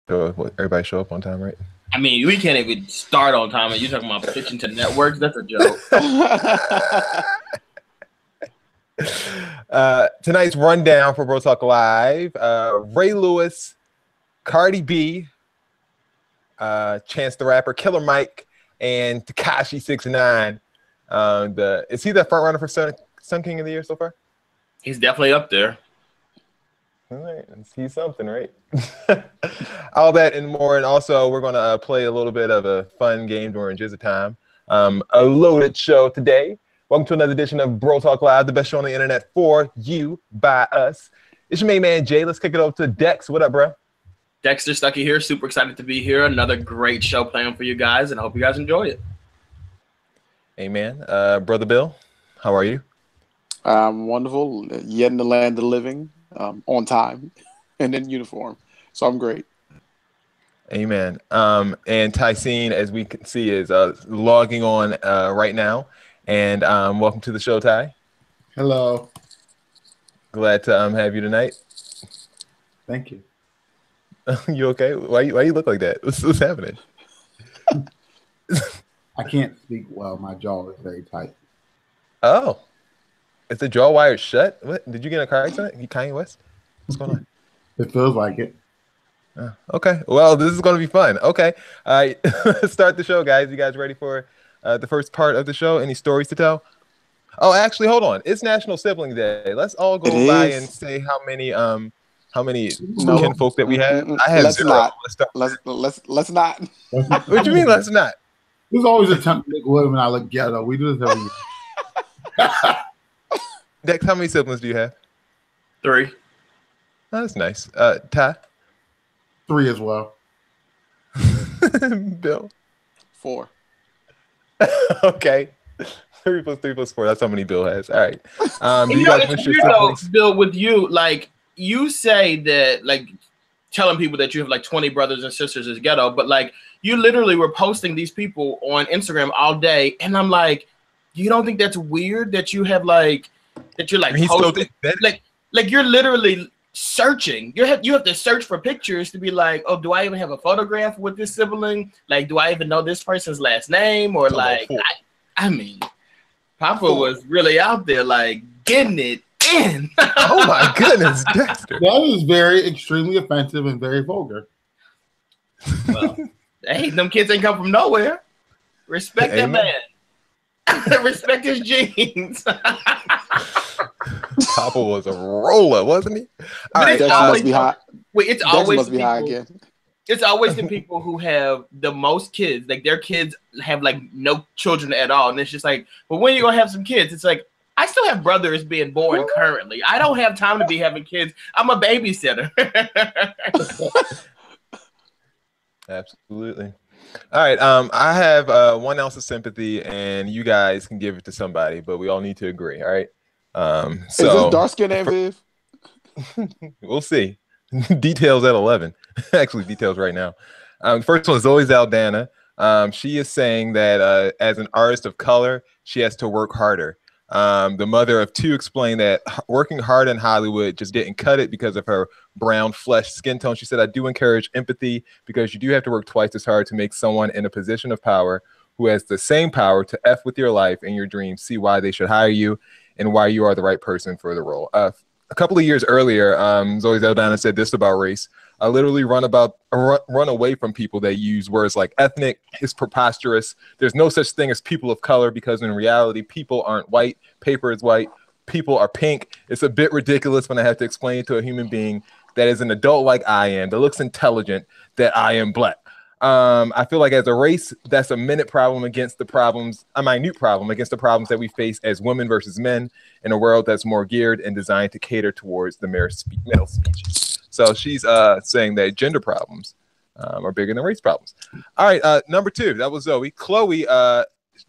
everybody show up on time, right? I mean, we can't even start on time, and you're talking about pitching to networks. That's a joke. Tonight's rundown for Bro Talk Live: Ray Lewis, CardiB, Chance the Rapper, Killer Mike, and Tekashi 6ix9ine. Is he the front runner for Sun King of the Year so far? He's definitely up there. All right, he's something, right? All that and more, and also we're gonna play a little bit of a fun game during Jizza time. A loaded show today. Welcome to another edition of Bro Talk Live, the best show on the internet for you, by us. It's your main man Jay. Let's kick it over to Dex. What up, bro? Dexter Stuckey here. Super excited to be here. Another great show planned for you guys, and I hope you guys enjoy it. Amen. Brother Bill, how are you? Wonderful. Yet in the land of the living, on time, and in uniform. So I'm great. Amen. And Tycene, as we can see, is logging on right now. And welcome to the show, Ty. Hello. Glad to have you tonight. Thank you. You okay? Why you look like that? What's happening? I can't speak well. My jaw is very tight. Oh. Is the jaw wired shut? What? Did you get in a car accident? You Kanye West? What's going on? It feels like it. Okay. Well, this is going to be fun. Okay. All right. Let's start the show, guys. You guys ready for the first part of the show? Any stories to tell? Oh, actually, hold on. It's National Sibling Day. Let's all go by and say how many kinfolk that we have. I have let's 0. Not. Let's not. What do you mean? Let's not. There's always a attempt to look good when I look ghetto. We do this every year. Dex, how many siblings do you have? 3. Oh, that's nice. Ty? 3 as well. Bill? 4. Okay. 3 plus 3 plus 4. That's how many Bill has. All right. You know, it's weird though, Bill, with you, like, you say that, like, telling people that you have like 20 brothers and sisters is ghetto, but like, you literally were posting these people on Instagram all day, and I'm like, you don't think that's weird that you have like that you're like posting, like you're literally searching. You have to search for pictures to be like, oh, do I even have a photograph with this sibling? Like, do I even know this person's last name? Or like, I mean, Papa was really out there like getting it in. Oh my goodness, Dexter. That is very extremely offensive and very vulgar. Well, hey, them kids ain't come from nowhere. Respect that man. Respect his genes. Papa was a roller, wasn't he? All right, must be hot. Wait, it's always must be high again. It's always the people who have the most kids. Like their kids have like no children at all, and it's just like, but when are you gonna have some kids? It's like, I still have brothers being born currently. I don't have time to be having kids. I'm a babysitter. Absolutely. All right. I have 1 ounce of sympathy, and you guys can give it to somebody, but we all need to agree. All right. Is this dark skin and Viv? We'll see. Details at 11. Actually, details right now. First one is Zoe Zaldana. She is saying that as an artist of color, she has to work harder. The mother of 2 explained that working hard in Hollywood just didn't cut it because of her brown flesh skin tone. She said, I do encourage empathy because you do have to work twice as hard to make someone in a position of power who has the same power to F with your life and your dreams, see why they should hire you and why you are the right person for the role. A couple of years earlier, Zoe Zaldana said this about race. I literally run away from people that use words like ethnic. It's preposterous. There's no such thing as people of color because in reality, people aren't white. Paper is white. People are pink. It's a bit ridiculous when I have to explain it to a human being that is an adult like I am, that looks intelligent, that I am black. I feel like as a race, that's a minute problem against the problems, a minute problem against the problems that we face as women versus men in a world that's more geared and designed to cater towards the male species. So she's saying that gender problems are bigger than race problems. All right, number 2, that was Zoe. Chloe,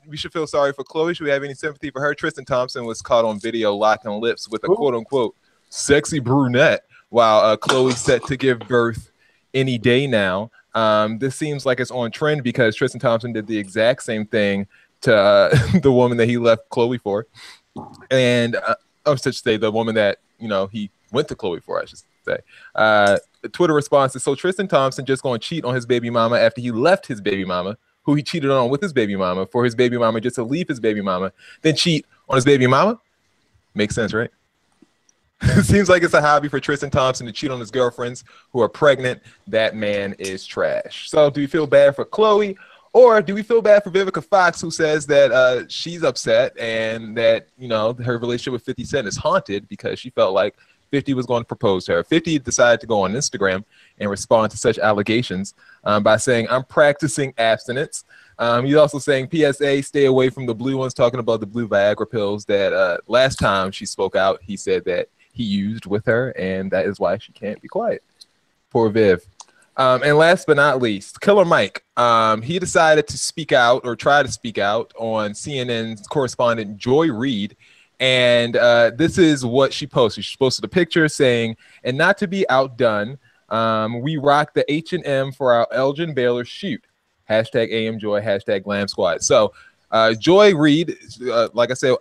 we should feel sorry for Chloe. Should we have any sympathy for her? Tristan Thompson was caught on video locking lips with a quote-unquote sexy brunette while Chloe's set to give birth any day now. This seems like it's on trend because Tristan Thompson did the exact same thing to the woman that he left Chloe for. And I should say the woman that, he went to Chloe for, I should say. Twitter response is, so Tristan Thompson just going to cheat on his baby mama after he left his baby mama, who he cheated on with his baby mama, for his baby mama just to leave his baby mama, then cheat on his baby mama? Makes sense, right? It seems like it's a hobby for Tristan Thompson to cheat on his girlfriends who are pregnant. That man is trash. So do you feel bad for Chloe, or do we feel bad for Vivica Fox, who says that she's upset and that, you know, her relationship with 50 Cent is haunted because she felt like 50 was going to propose to her. 50 decided to go on Instagram and respond to such allegations by saying, I'm practicing abstinence. He's also saying, PSA, stay away from the blue ones, talking about the blue Viagra pills that last time she spoke out, he said that he used with her, and that is why she can't be quiet. Poor Viv. And last but not least, Killer Mike. He decided to speak out, or try to speak out, on CNN's correspondent Joy Reid. And this is what she posted. She posted a picture saying, and not to be outdone, we rock the H&M for our Elgin Baylor shoot. Hashtag AMJoy, hashtag Glam Squad. So Joy Reid, like I said,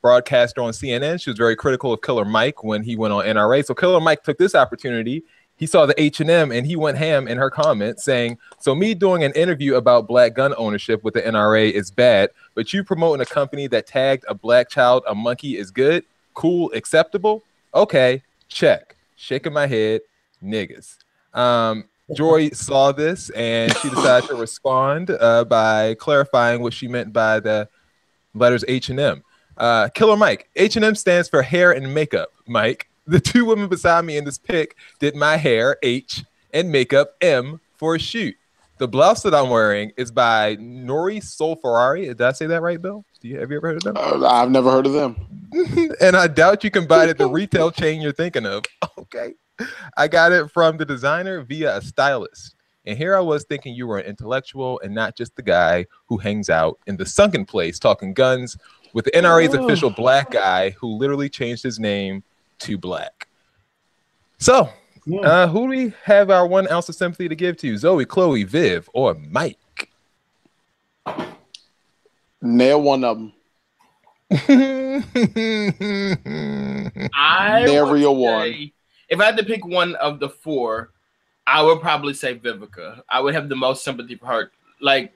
broadcaster on CNN, she was very critical of Killer Mike when he went on NRA. So Killer Mike took this opportunity. He saw the H&M and he went ham in her comment saying, so me doing an interview about black gun ownership with the NRA is bad, but you promoting a company that tagged a black child a monkey is good, cool, acceptable? Okay, check. Shaking my head, niggas. Joy saw this and she decided to respond by clarifying what she meant by the letters H&M. Killer Mike, H&M stands for hair and makeup, Mike. The two women beside me in this pic did my hair, H, and makeup, M, for a shoot. The blouse that I'm wearing is by Nori Sol Ferrari. Did I say that right, Bill? Have you ever heard of them? I've never heard of them. And I doubt you can buy it at the retail chain you're thinking of. Okay. I got it from the designer via a stylist. And here I was thinking you were an intellectual and not just the guy who hangs out in the sunken place talking guns with the NRA's official black guy who literally changed his name to Black. So, who do we have our 1 ounce of sympathy to give to? Zoe, Chloe, Viv, or Mike? Nail one of them. Nary one. If I had to pick one of the four, I would probably say Vivica. I would have the most sympathy for her. Like,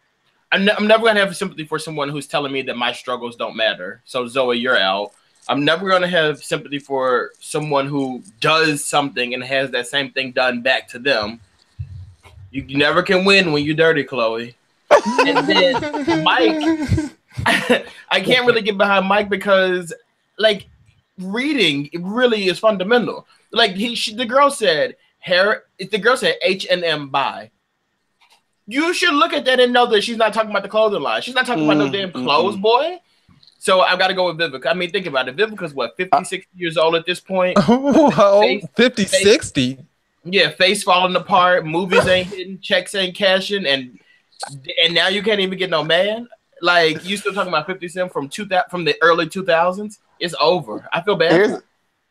I'm never going to have sympathy for someone who's telling me that my struggles don't matter. So, Zoe, you're out. I'm never going to have sympathy for someone who does something and has that same thing done back to them. You never can win when you're dirty, Chloe. And then Mike, I can't really get behind Mike because, like, reading it really is fundamental. Like the girl said, H&M buy. You should look at that and know that she's not talking about the clothing line. She's not talking about no damn clothes, boy. So I've got to go with Vivica. I mean, think about it. Vivica's what, 50, 60 years old at this point? Oh, 50, 60? Yeah, face falling apart. Movies ain't hitting. Checks ain't cashing. And now you can't even get no man. Like, you still talking about 50 Cent from the early 2000s? It's over. I feel bad.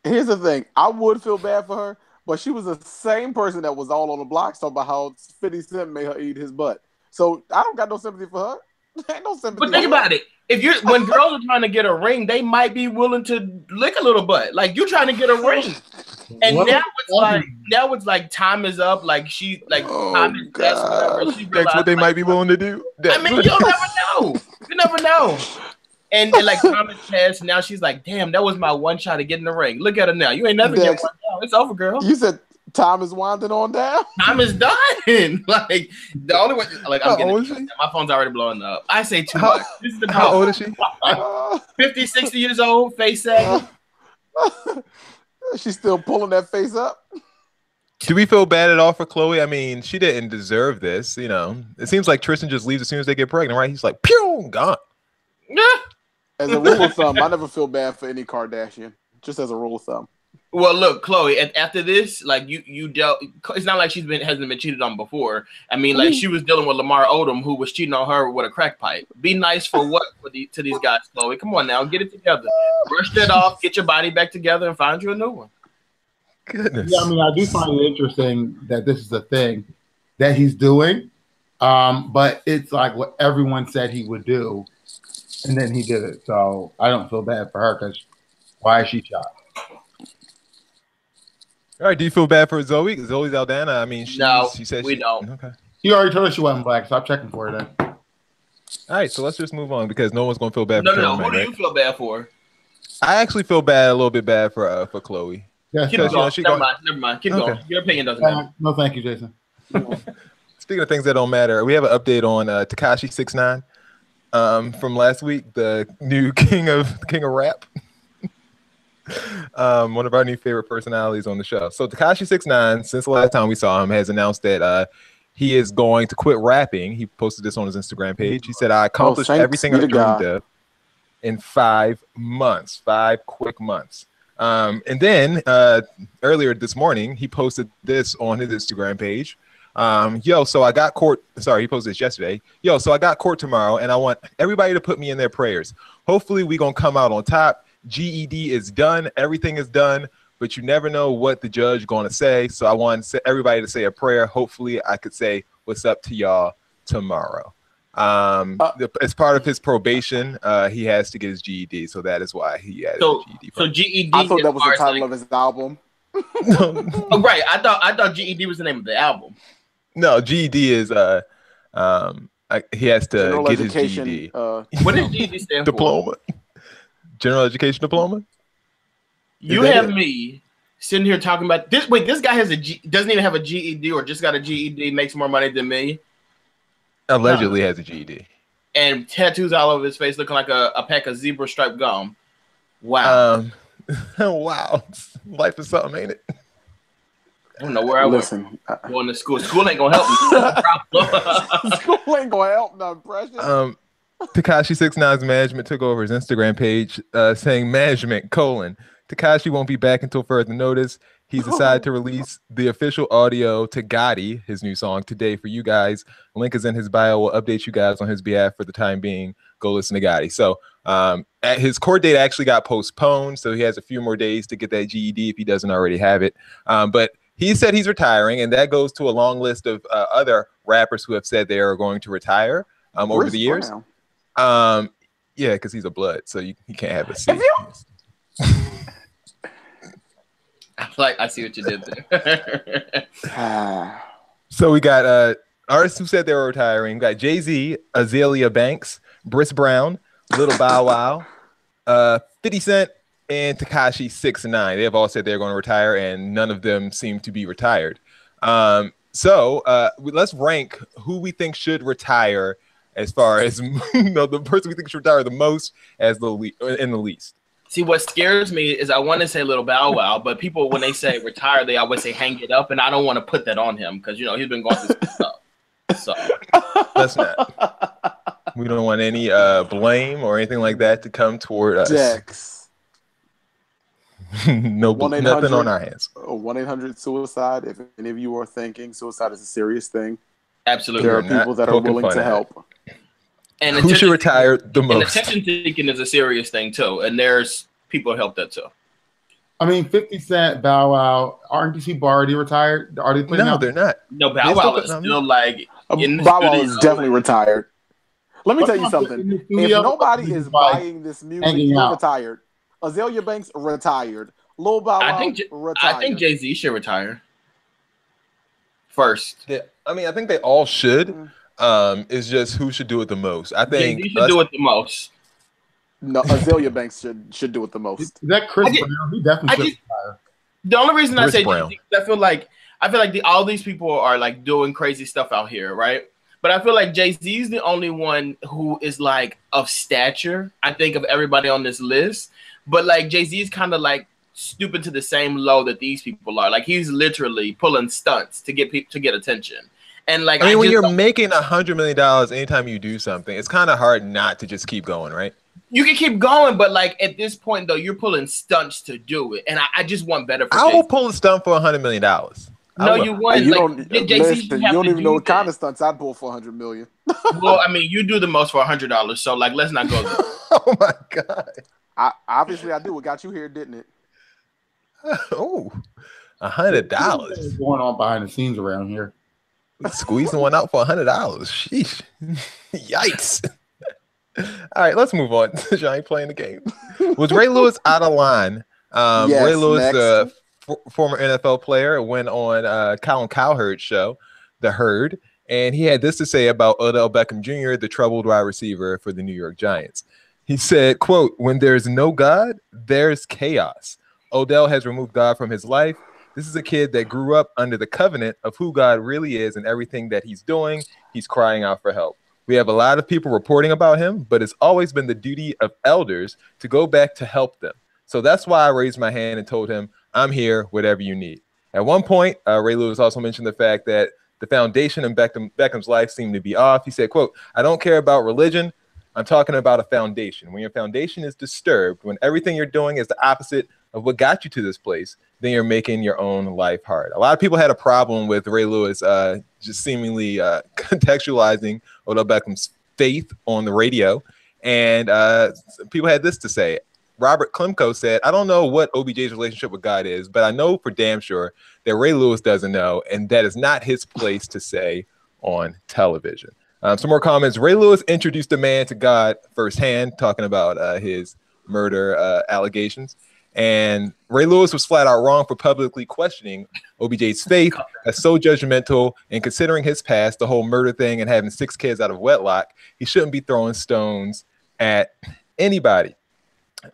Here's the thing. I would feel bad for her, but she was the same person that was all on the block talking about how 50 Cent made her eat his butt. So I don't got no sympathy for her. Ain't no sympathy. But think about it. When girls are trying to get a ring, they might be willing to lick a little butt. Like, you trying to get a ring. And now it's like time is up. Like time is past. That's what they might be willing to do. I mean, you'll never know. You never know. And like time has passed. Now she's like, damn, that was my one shot at getting the ring. Look at her now. You ain't never get one now. It's over, girl. You said time is winding on down. Time is done. Like the only way, like I'm getting my phone's already blowing up. I say too much. This is the how old is she? 50, 60 years old, face sagging. She's still pulling that face up. Do we feel bad at all for Chloe? I mean, she didn't deserve this. You know, it seems like Tristan just leaves as soon as they get pregnant, right? He's like, pew, gone. As a rule of thumb, I never feel bad for any Kardashian. Just as a rule of thumb. Well, look, Chloe. After this, like you dealt. It's not like hasn't been cheated on before. I mean, like she was dealing with Lamar Odom, who was cheating on her with a crack pipe. Be nice for what to these guys, Chloe. Come on now, get it together. Brush that off. Get your body back together, and find you a new one. Goodness. Yeah, I mean, I do find it interesting that this is a thing that he's doing, but it's like what everyone said he would do, and then he did it. So I don't feel bad for her because why is she shocked? All right. Do you feel bad for Zoe? Zoe Aldana. I mean, she said we don't. Okay. She already told us she wasn't black. Stop checking for her then. All right. So let's just move on because no one's gonna feel bad. No. for Who do you feel bad for? I actually feel a little bit bad for Chloe. Yeah, Keep going. Never mind. Keep going. Your opinion doesn't matter. No, thank you, Jason. Speaking of things that don't matter, we have an update on Tekashi 6ix9ine from last week, the new king of rap. One of our new favorite personalities on the show. So Tekashi 6ix9ine, since the last time we saw him, has announced that he is going to quit rapping. He posted this on his Instagram page. He said, "I accomplished everything I dreamed of in 5 months, 5 quick months." And then earlier this morning, he posted this on his Instagram page. So I got court. Sorry, he posted this yesterday. So I got court tomorrow, and I want everybody to put me in their prayers. Hopefully, we gonna come out on top. GED is done. Everything is done, but you never know what the judge gonna say. So I want everybody to say a prayer. Hopefully, I could say what's up to y'all tomorrow. As part of his probation, he has to get his GED, so that is why he has the GED. So GED. I thought that was the title of his album. Oh, right. I thought GED was the name of the album. No, GED is he has to General get education, his GED. What does GED stand diploma? for? General education diploma. You have me sitting here talking about this. Wait, this guy doesn't even have a GED or just got a GED, makes more money than me. Allegedly has a GED. And tattoos all over his face looking like a pack of zebra striped gum. Wow. Wow. Life is something, ain't it? I don't know where I was going to school. School ain't gonna help me. School ain't gonna help, no pressure. Tekashi 6ix9ine's management took over his Instagram page, saying management: Tekashi won't be back until further notice. He's decided to release the official audio to Gotti, his new song, today for you guys. Link is in his bio. We'll update you guys on his behalf for the time being. Go listen to Gotti. So his court date actually got postponed, so he has a few more days to get that GED if he doesn't already have it. But he said he's retiring, and that goes to a long list of other rappers who have said they are going to retire over the years. Yeah, because he's a blood, so he can't have a seat. I see what you did there. So we got artists who said they were retiring. We got Jay-Z, Azalea Banks, Briss Brown, Little Bow Wow, 50 Cent, and Tekashi 6ix9ine. They have all said they're going to retire, and none of them seem to be retired. So let's rank who we think should retire as far as the person we think should retire the most as in the least. See, what scares me is I want to say Little Bow Wow, but people, when they say retire, they always say hang it up, and I don't want to put that on him because, he's been going through some stuff. So let's not. We don't want any blame or anything like that to come toward us. Dex. Nothing on our hands. 1-800-SUICIDE. If any of you are thinking suicide is a serious thing, absolutely, there are people that are willing to help. And who should retire the most? And attention seeking is a serious thing too, and there's people who help that too. I mean, 50 Cent, Bow Wow, aren't people already retired? Are they putting out? They're not. No, Bow Wow is still like Bow Wow is definitely retired. Let me tell you something. If nobody is buying this music, you're retired. Azalea Banks retired. Lil Bow Wow retired. I think Jay-Z should retire first. Yeah, I mean, I think they all should. It's just who should do it the most. I think Jay-Z should do it the most. No, Azalea Banks should do it the most. Is that Chris Brown? He definitely should retire. The only reason Chris I say Brown. Jay-Z is I feel like all these people are like doing crazy stuff out here, right? But I feel like Jay-Z is the only one who is like of stature, I think, of everybody on this list. But like Jay-Z is kind of like stooping to the same low that these people are. Like he's literally pulling stunts to get people to get attention. And like, I mean, when you're making $100 million anytime you do something, it's kind of hard not to just keep going, right? You can keep going, but like at this point though, you're pulling stunts to do it, and I just want better. I will pull a stunt for $100 million. No, you wouldn't. You like, don't. Listen, you don't even know what kind of stunts I'd pull for $100 million. Well, I mean, you do the most for $100, so like, let's not go there. Oh my god! Obviously, I do. What got you here, didn't it? Oh, $100 going on behind the scenes around here. Squeezing one out for $100. Sheesh! Yikes! All right, let's move on. I ain't playing the game. Was Ray Lewis out of line? Yes, Ray Lewis former NFL player, went on Colin Cowherd's show, The Herd, and he had this to say about Odell Beckham Jr., the troubled wide receiver for the New York Giants. He said, quote, "When there's no God, there's chaos. Odell has removed God from his life. This is a kid that grew up under the covenant of who God really is, and everything that he's doing, he's crying out for help. We have a lot of people reporting about him, but it's always been the duty of elders to go back to help them. So that's why I raised my hand and told him, I'm here, whatever you need." At one point, Ray Lewis also mentioned the fact that the foundation in Beckham's life seemed to be off. He said, quote, "I don't care about religion. I'm talking about a foundation. When your foundation is disturbed, when everything you're doing is the opposite of what got you to this place, then you're making your own life hard." A lot of people had a problem with Ray Lewis just seemingly contextualizing Odell Beckham's faith on the radio. And people had this to say. Robert Klemko said, "I don't know what OBJ's relationship with God is, but I know for damn sure that Ray Lewis doesn't know, and that is not his place to say on television." Some more comments. Ray Lewis introduced a man to God firsthand, talking about his murder allegations. And Ray Lewis was flat out wrong for publicly questioning OBJ's faith as so judgmental, and considering his past, the whole murder thing and having 6 kids out of wedlock, he shouldn't be throwing stones at anybody.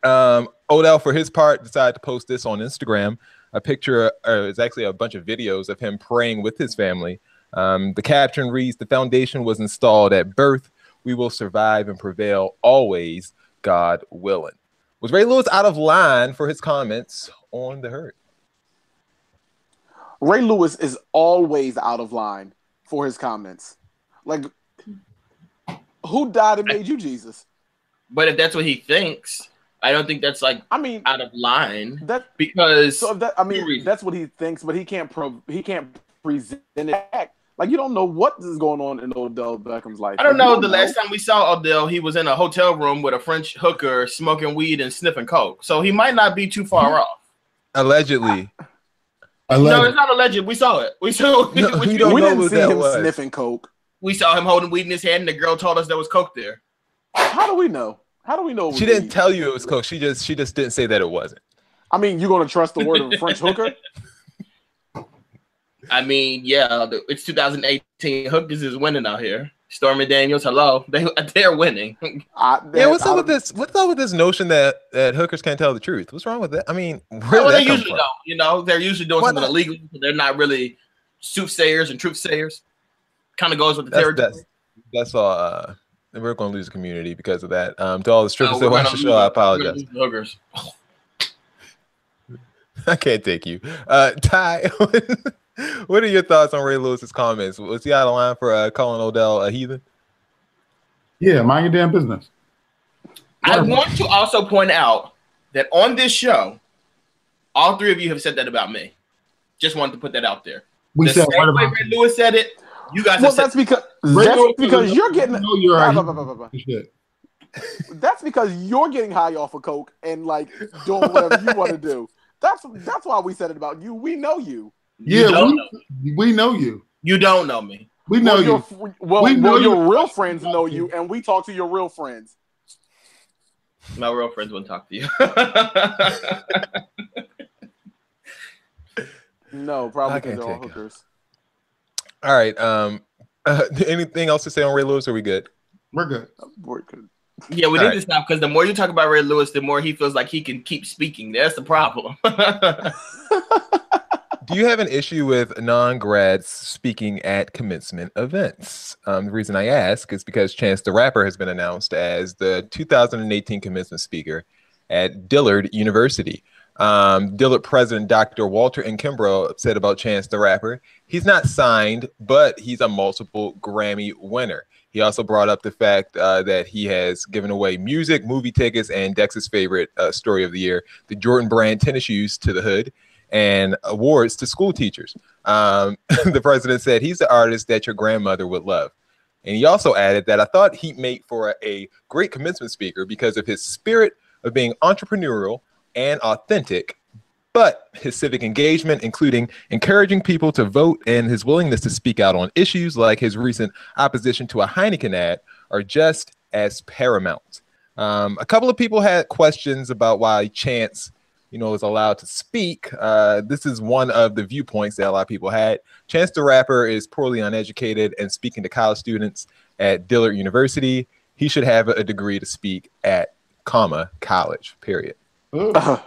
Odell, for his part, decided to post this on Instagram. A picture, it's actually a bunch of videos of him praying with his family. The caption reads, "The foundation was installed at birth. We will survive and prevail always, God willing." Was Ray Lewis out of line for his comments on The Herd? Ray Lewis is always out of line for his comments. Like, who died and made you Jesus? But if that's what he thinks, I don't think that's like, I mean, out of line. Because so if that, I mean, that's what he thinks, but he can't present it back. Like, you don't know what is going on in Odell Beckham's life. I don't know. The last time we saw Odell, he was in a hotel room with a French hooker smoking weed and sniffing coke. So he might not be too far off. Allegedly. No, it's not alleged. We saw it. We saw. We didn't see him sniffing coke. We saw him holding weed in his hand, and the girl told us there was coke there. How do we know? How do we know? She didn't tell you it was coke. She just didn't say that it wasn't. I mean, you gonna trust the word of a French hooker? I mean, yeah, it's 2018. Hookers is winning out here. Stormy Daniels, hello, they're winning. What's up with this? What's up with this notion that hookers can't tell the truth? What's wrong with that? I mean, well, they usually don't. You know, they're usually doing something illegal. They're not really soothsayers and truthsayers. Kind of goes with the territory. That's all. We're going to lose the community because of that. To all the strippers that watch the show, I apologize. Hookers. I can't take you, Ty. What are your thoughts on Ray Lewis's comments? Was he out of line for calling Odell a heathen? Yeah, mind your damn business. I want to also point out that on this show, all 3 of you have said that about me. Just wanted to put that out there. We said the same way Ray Lewis said it. You guys. Well, that's because you're getting. That's because you're getting high off of coke and like doing whatever you want to do. That's why we said it about you. We know you. Yeah, we know you. You don't know me. We know you. Your real friends know you, and we talk to your real friends. My real friends won't talk to you. No, probably because they're all hookers. All right. Anything else to say on Ray Lewis? Or are we good? We're good. We're good. Yeah, we need to stop because the more you talk about Ray Lewis, the more he feels like he can keep speaking. That's the problem. Do you have an issue with non-grads speaking at commencement events? The reason I ask is because Chance the Rapper has been announced as the 2018 commencement speaker at Dillard University. Dillard president Dr. Walter N. Kimbrough said about Chance the Rapper, he's not signed, but he's a multiple Grammy winner. He also brought up the fact that he has given away music, movie tickets, and Dex's favorite story of the year, the Jordan brand tennis shoes to the hood, and awards to school teachers. The president said he's the artist that your grandmother would love. And he also added that I thought he'd make for a great commencement speaker because of his spirit of being entrepreneurial and authentic, but his civic engagement, including encouraging people to vote and his willingness to speak out on issues like his recent opposition to a Heineken ad, are just as paramount. A couple of people had questions about why Chance, is allowed to speak. This is one of the viewpoints that a lot of people had. Chance the Rapper is poorly uneducated and speaking to college students at Dillard University. He should have a degree to speak at, college, period. You did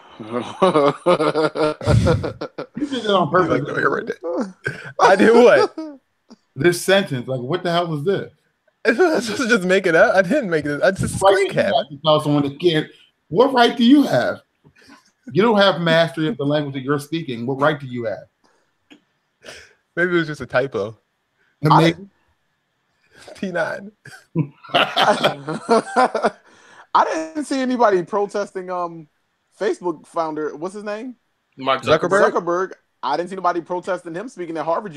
it on purpose. I did what? This sentence, like, what the hell is this? I was supposed to just make it up. I didn't make it. I just screen cap. To tell someone that can't. What right do you have? You don't have mastery of the language that you're speaking. What right do you have? Maybe it was just a typo. T9. I didn't see anybody protesting Facebook founder, what's his name? Mark Zuckerberg. I didn't see nobody protesting him speaking at Harvard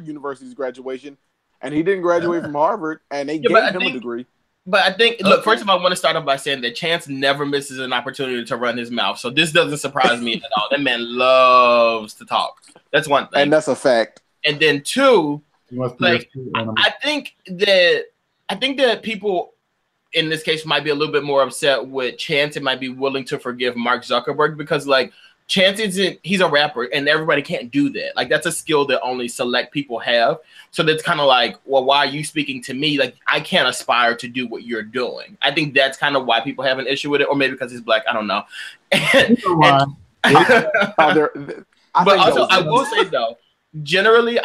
University's graduation, and he didn't graduate from Harvard, and they gave him a degree. But I think, look, first of all, I want to start off by saying that Chance never misses an opportunity to run his mouth. So this doesn't surprise me at all. That man loves to talk. That's one thing. And that's a fact. And then two, like, I think that people in this case might be a little bit more upset with Chance and might be willing to forgive Mark Zuckerberg because, like, Chance he's a rapper and everybody can't do that. Like, that's a skill that only select people have. So that's kind of like, well, why are you speaking to me? Like, I can't aspire to do what you're doing. I think that's kind of why people have an issue with it, or maybe because he's black. I don't know. But also, I will say though, generally,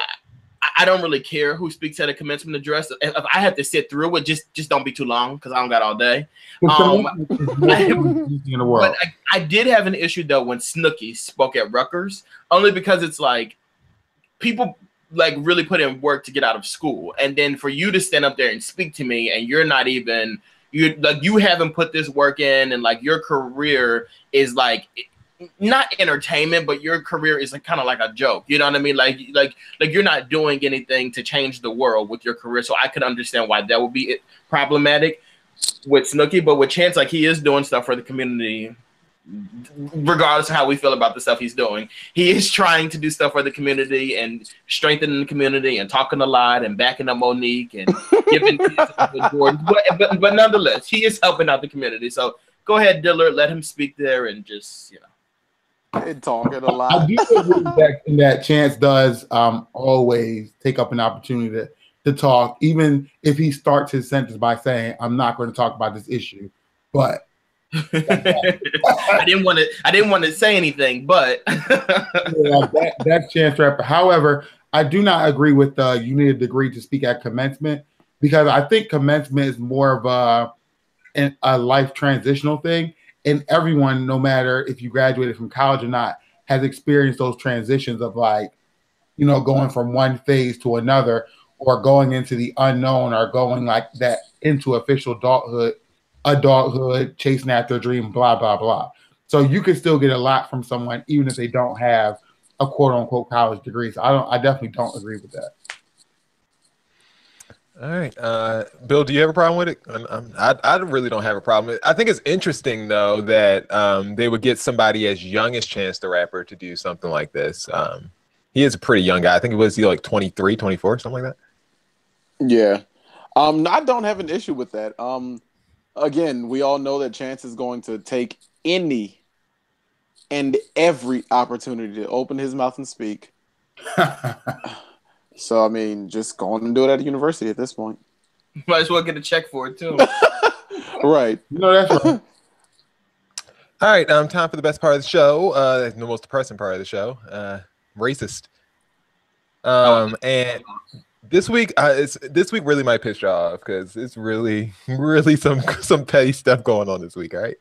I don't really care who speaks at a commencement address. If I have to sit through it, just don't be too long because I don't got all day. But I did have an issue though when Snooki spoke at Rutgers, only because it's like people like really put in work to get out of school, and then for you to stand up there and speak to me, and you're not even you haven't put this work in, and like your career is like not entertainment, but your career is like, kind of like a joke. You know what I mean? Like you're not doing anything to change the world with your career. So I could understand why that would be problematic with Snooki, but with Chance, like he is doing stuff for the community, regardless of how we feel about the stuff he's doing. He is trying to do stuff for the community and strengthening the community and talking a lot and backing up Monique and giving Jordan. But nonetheless, he is helping out the community. So go ahead, Dillard, let him speak there and just, and talking a lot. I do agree that Chance does always take up an opportunity to talk, even if he starts his sentence by saying, "I'm not going to talk about this issue," but I didn't want to say anything, but that's Chance the Rapper. However, I do not agree with you need a degree to speak at commencement, because I think commencement is more of a life transitional thing. And everyone, no matter if you graduated from college or not, has experienced those transitions of like, going from one phase to another, or going into the unknown, or going like that into official adulthood, chasing after a dream, blah, blah, blah. So you can still get a lot from someone, even if they don't have a quote unquote college degree. So I definitely don't agree with that. All right, Bill, do you have a problem with it? I really don't have a problem. I think it's interesting though that they would get somebody as young as Chance the Rapper to do something like this. He is a pretty young guy. I think he like 23, 24, something like that. Yeah, I don't have an issue with that. Again, we all know that Chance is going to take any and every opportunity to open his mouth and speak. So, I mean, just go on and do it at a university at this point. Might as well get a check for it, too. Right. That's right. All right, time for the best part of the show, the most depressing part of the show, racist. And this week really might piss you off because it's really some petty stuff going on this week, all right?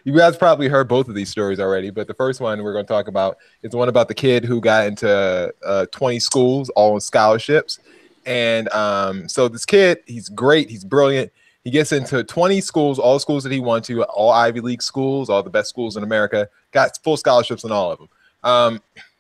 You guys probably heard both of these stories already, but the first one we're going to talk about is the one about the kid who got into 20 schools, all on scholarships. And so this kid, he's great, he's brilliant. He gets into 20 schools, all schools that he wanted to, all Ivy League schools, all the best schools in America, got full scholarships on all of them.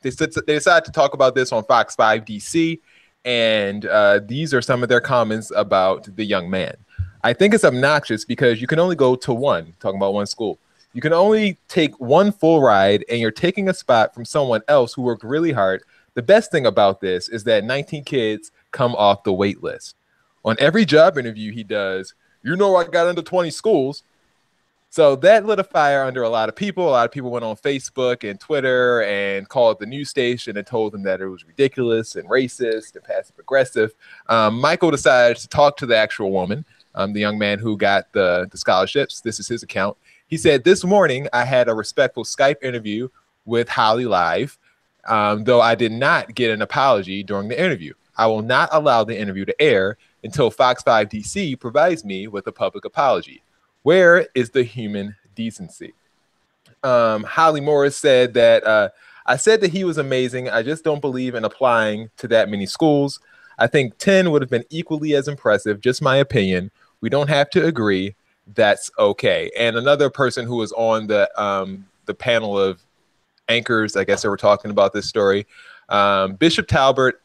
They decided to talk about this on Fox 5 DC, and these are some of their comments about the young man. I think it's obnoxious because you can only go to one, talking about one school. You can only take one full ride, and you're taking a spot from someone else who worked really hard. The best thing about this is that 19 kids come off the wait list. On every job interview he does, I got into 20 schools. So that lit a fire under a lot of people. A lot of people went on Facebook and Twitter and called the news station and told them that it was ridiculous and racist and passive aggressive. Michael decided to talk to the actual woman, the young man who got the scholarships. This is his account. He said, "This morning, I had a respectful Skype interview with Holly Live, though I did not get an apology during the interview. I will not allow the interview to air until Fox 5 DC provides me with a public apology. Where is the human decency?" Holly Morris said that, "I said that he was amazing. I just don't believe in applying to that many schools. I think 10 would have been equally as impressive. Just my opinion. We don't have to agree. That's okay." And another person who was on the panel of anchors, I guess they were talking about this story, Bishop Talbert,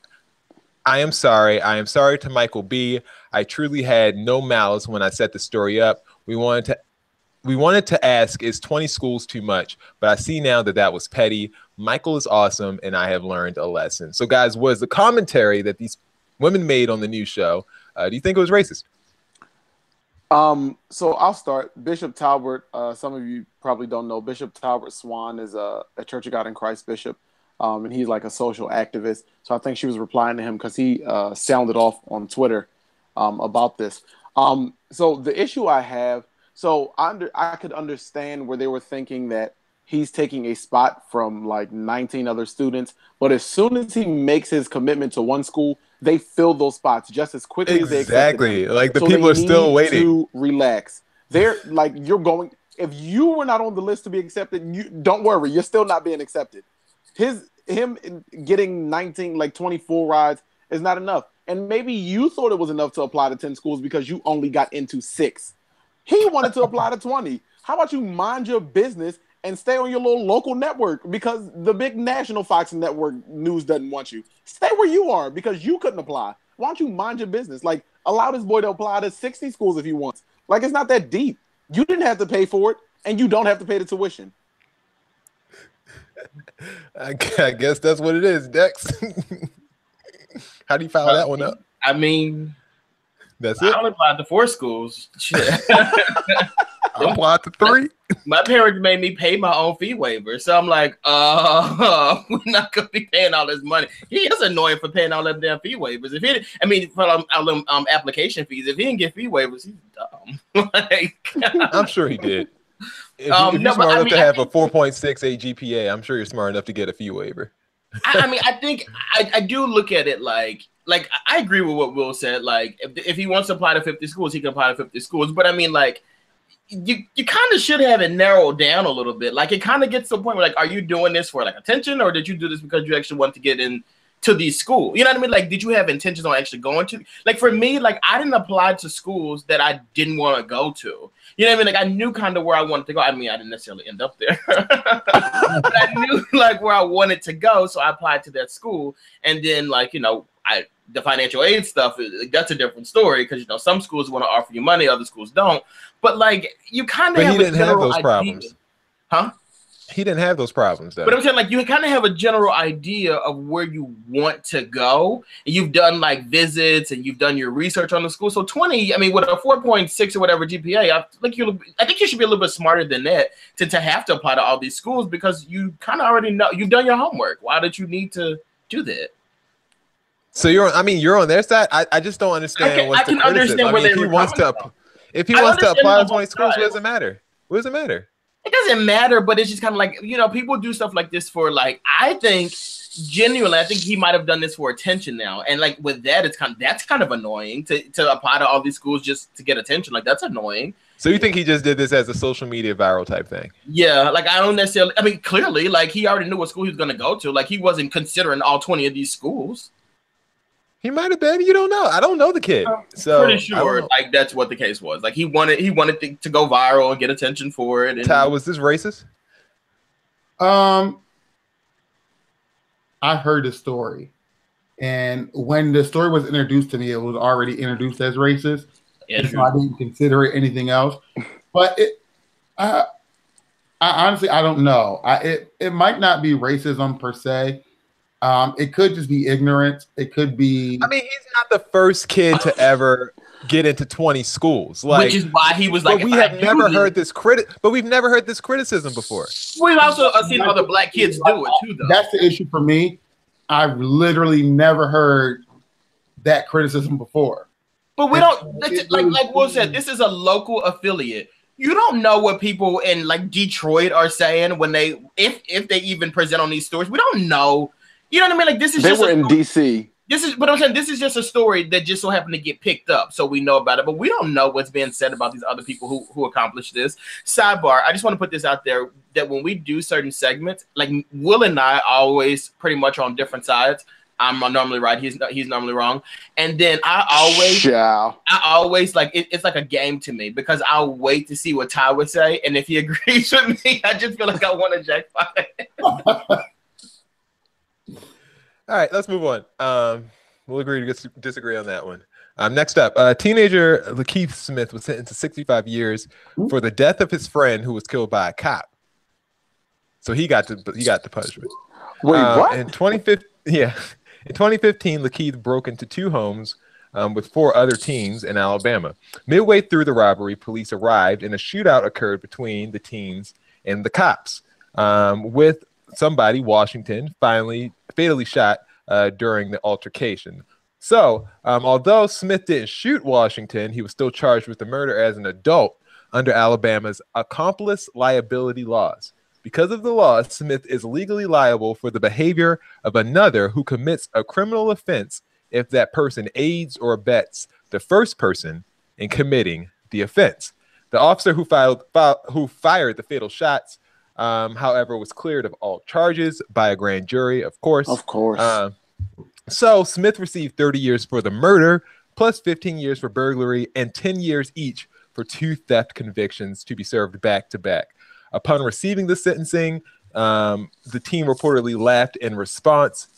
"I am sorry. I am sorry to Michael B. I truly had no malice when I set the story up. We wanted to ask, is 20 schools too much? But I see now that that was petty. Michael is awesome, and I have learned a lesson." So, guys, was the commentary that these women made on the news show, do you think it was racist? So I'll start. Bishop Talbert, some of you probably don't know, Bishop Talbert Swan is a Church of God in Christ bishop, and he's like a social activist. So I think she was replying to him because he sounded off on Twitter about this. So the issue I have, so I could understand where they were thinking that he's taking a spot from like 19 other students, but as soon as he makes his commitment to one school, they fill those spots just as quickly as they accepted him. Like the people are still waiting to relax. They're like, you're going. If you were not on the list to be accepted, you don't worry, you're still not being accepted. Him getting 19, like 24 rides is not enough. And maybe you thought it was enough to apply to 10 schools because you only got into 6. He wanted to apply to 20. How about you mind your business and stay on your little local network because the big national Fox network news doesn't want you. Stay where you are because you couldn't apply. Why don't you mind your business? Like, allow this boy to apply to 60 schools if he wants. Like, it's not that deep. You didn't have to pay for it, and you don't have to pay the tuition. I guess that's what it is, Dex. How do you file that one up? I mean, that's it. I only applied to 4 schools. I applied to 3. My parents made me pay my own fee waiver, so I'm like, we're not gonna be paying all this money. He is annoying for paying all them damn fee waivers. If he, I mean, for all them application fees, if he didn't get fee waivers, he's dumb. Like, I'm sure he did. If you're smart enough to have a 4.68 GPA, I'm sure you're smart enough to get a fee waiver. I mean, I think I do look at it like I agree with what Will said. Like, if he wants to apply to 50 schools, he can apply to 50 schools. But I mean, like, you kind of should have it narrowed down a little bit. Like, it kind of gets to a point where, like, are you doing this for like attention, or did you do this because you actually want to get into these schools? You know what I mean? Like, did you have intentions on actually going to? Like, for me, like, I didn't apply to schools that I didn't want to go to. You know what I mean? Like, I knew kind of where I wanted to go. I mean, I didn't necessarily end up there, but I knew like where I wanted to go, so I applied to that school. And then, like, you know, the financial aid stuff, that's a different story because, you know, some schools want to offer you money, other schools don't. But like, you kind of have a general idea. Problems. Huh? He didn't have those problems, though. But I'm saying, like, you kind of have a general idea of where you want to go. And you've done like visits and you've done your research on the school. So 20, I mean, with a 4.6 or whatever GPA, I think you should be a little bit smarter than that to have to apply to all these schools because you kind of already know you've done your homework. Why did you need to do that? So you're on their side. I just don't understand what's the criticism. I mean, if he wants to apply to 20 schools, what does it matter? What does it matter? It doesn't matter, but it's just kind of like, you know, people do stuff like this for, like, I think genuinely, I think he might have done this for attention now. And like with that, that's kind of annoying to apply to all these schools just to get attention. Like, that's annoying. So you think he just did this as a social media viral type thing? Yeah, like I don't necessarily, I mean, clearly, like he already knew what school he was going to go to. Like he wasn't considering all 20 of these schools. He might have been. You don't know. I don't know the kid. So pretty sure, like that's what the case was. Like he wanted to go viral and get attention for it. And Ty, was this racist? I heard the story, and when the story was introduced to me, it was already introduced as racist. Yeah, so I didn't consider it anything else. But I honestly, I don't know. It might not be racism per se. It could just be ignorance. It could be. I mean, he's not the first kid to ever get into 20 schools. Like, which is why he was like, but we have never heard this but we've never heard this criticism before. We've also seen other black kids do it too, though. That's the issue for me. I've literally never heard that criticism before. But we don't, like Will said, this is a local affiliate. You don't know what people in like Detroit are saying when they, if they even present on these stories. We don't know. You know what I mean? Like this is they were in DC. But I'm saying this is just a story that just so happened to get picked up, so we know about it. But we don't know what's being said about these other people who accomplished this. Sidebar: I just want to put this out there that when we do certain segments, like Will and I always pretty much on different sides. I'm normally right. He's normally wrong. And then I always like it's like a game to me because I'll wait to see what Ty would say, and if he agrees with me, I just feel like I want to jackpot. All right, let's move on. We'll agree to disagree on that one. Next up, teenager Lakeith Smith was sentenced to 65 years for the death of his friend who was killed by a cop. So he got the punishment. Wait, what? In 2015, Lakeith broke into 2 homes with 4 other teens in Alabama. Midway through the robbery, police arrived and a shootout occurred between the teens and the cops, with somebody, Washington, fatally shot during the altercation. So, although Smith didn't shoot Washington, he was still charged with the murder as an adult under Alabama's accomplice liability laws. Because of the law, Smith is legally liable for the behavior of another who commits a criminal offense if that person aids or abets the first person in committing the offense. The officer who fired the fatal shots, however, was cleared of all charges by a grand jury, of course. Of course. So Smith received 30 years for the murder, plus 15 years for burglary, and 10 years each for 2 theft convictions to be served back to back. Upon receiving the sentencing, the team reportedly laughed in response.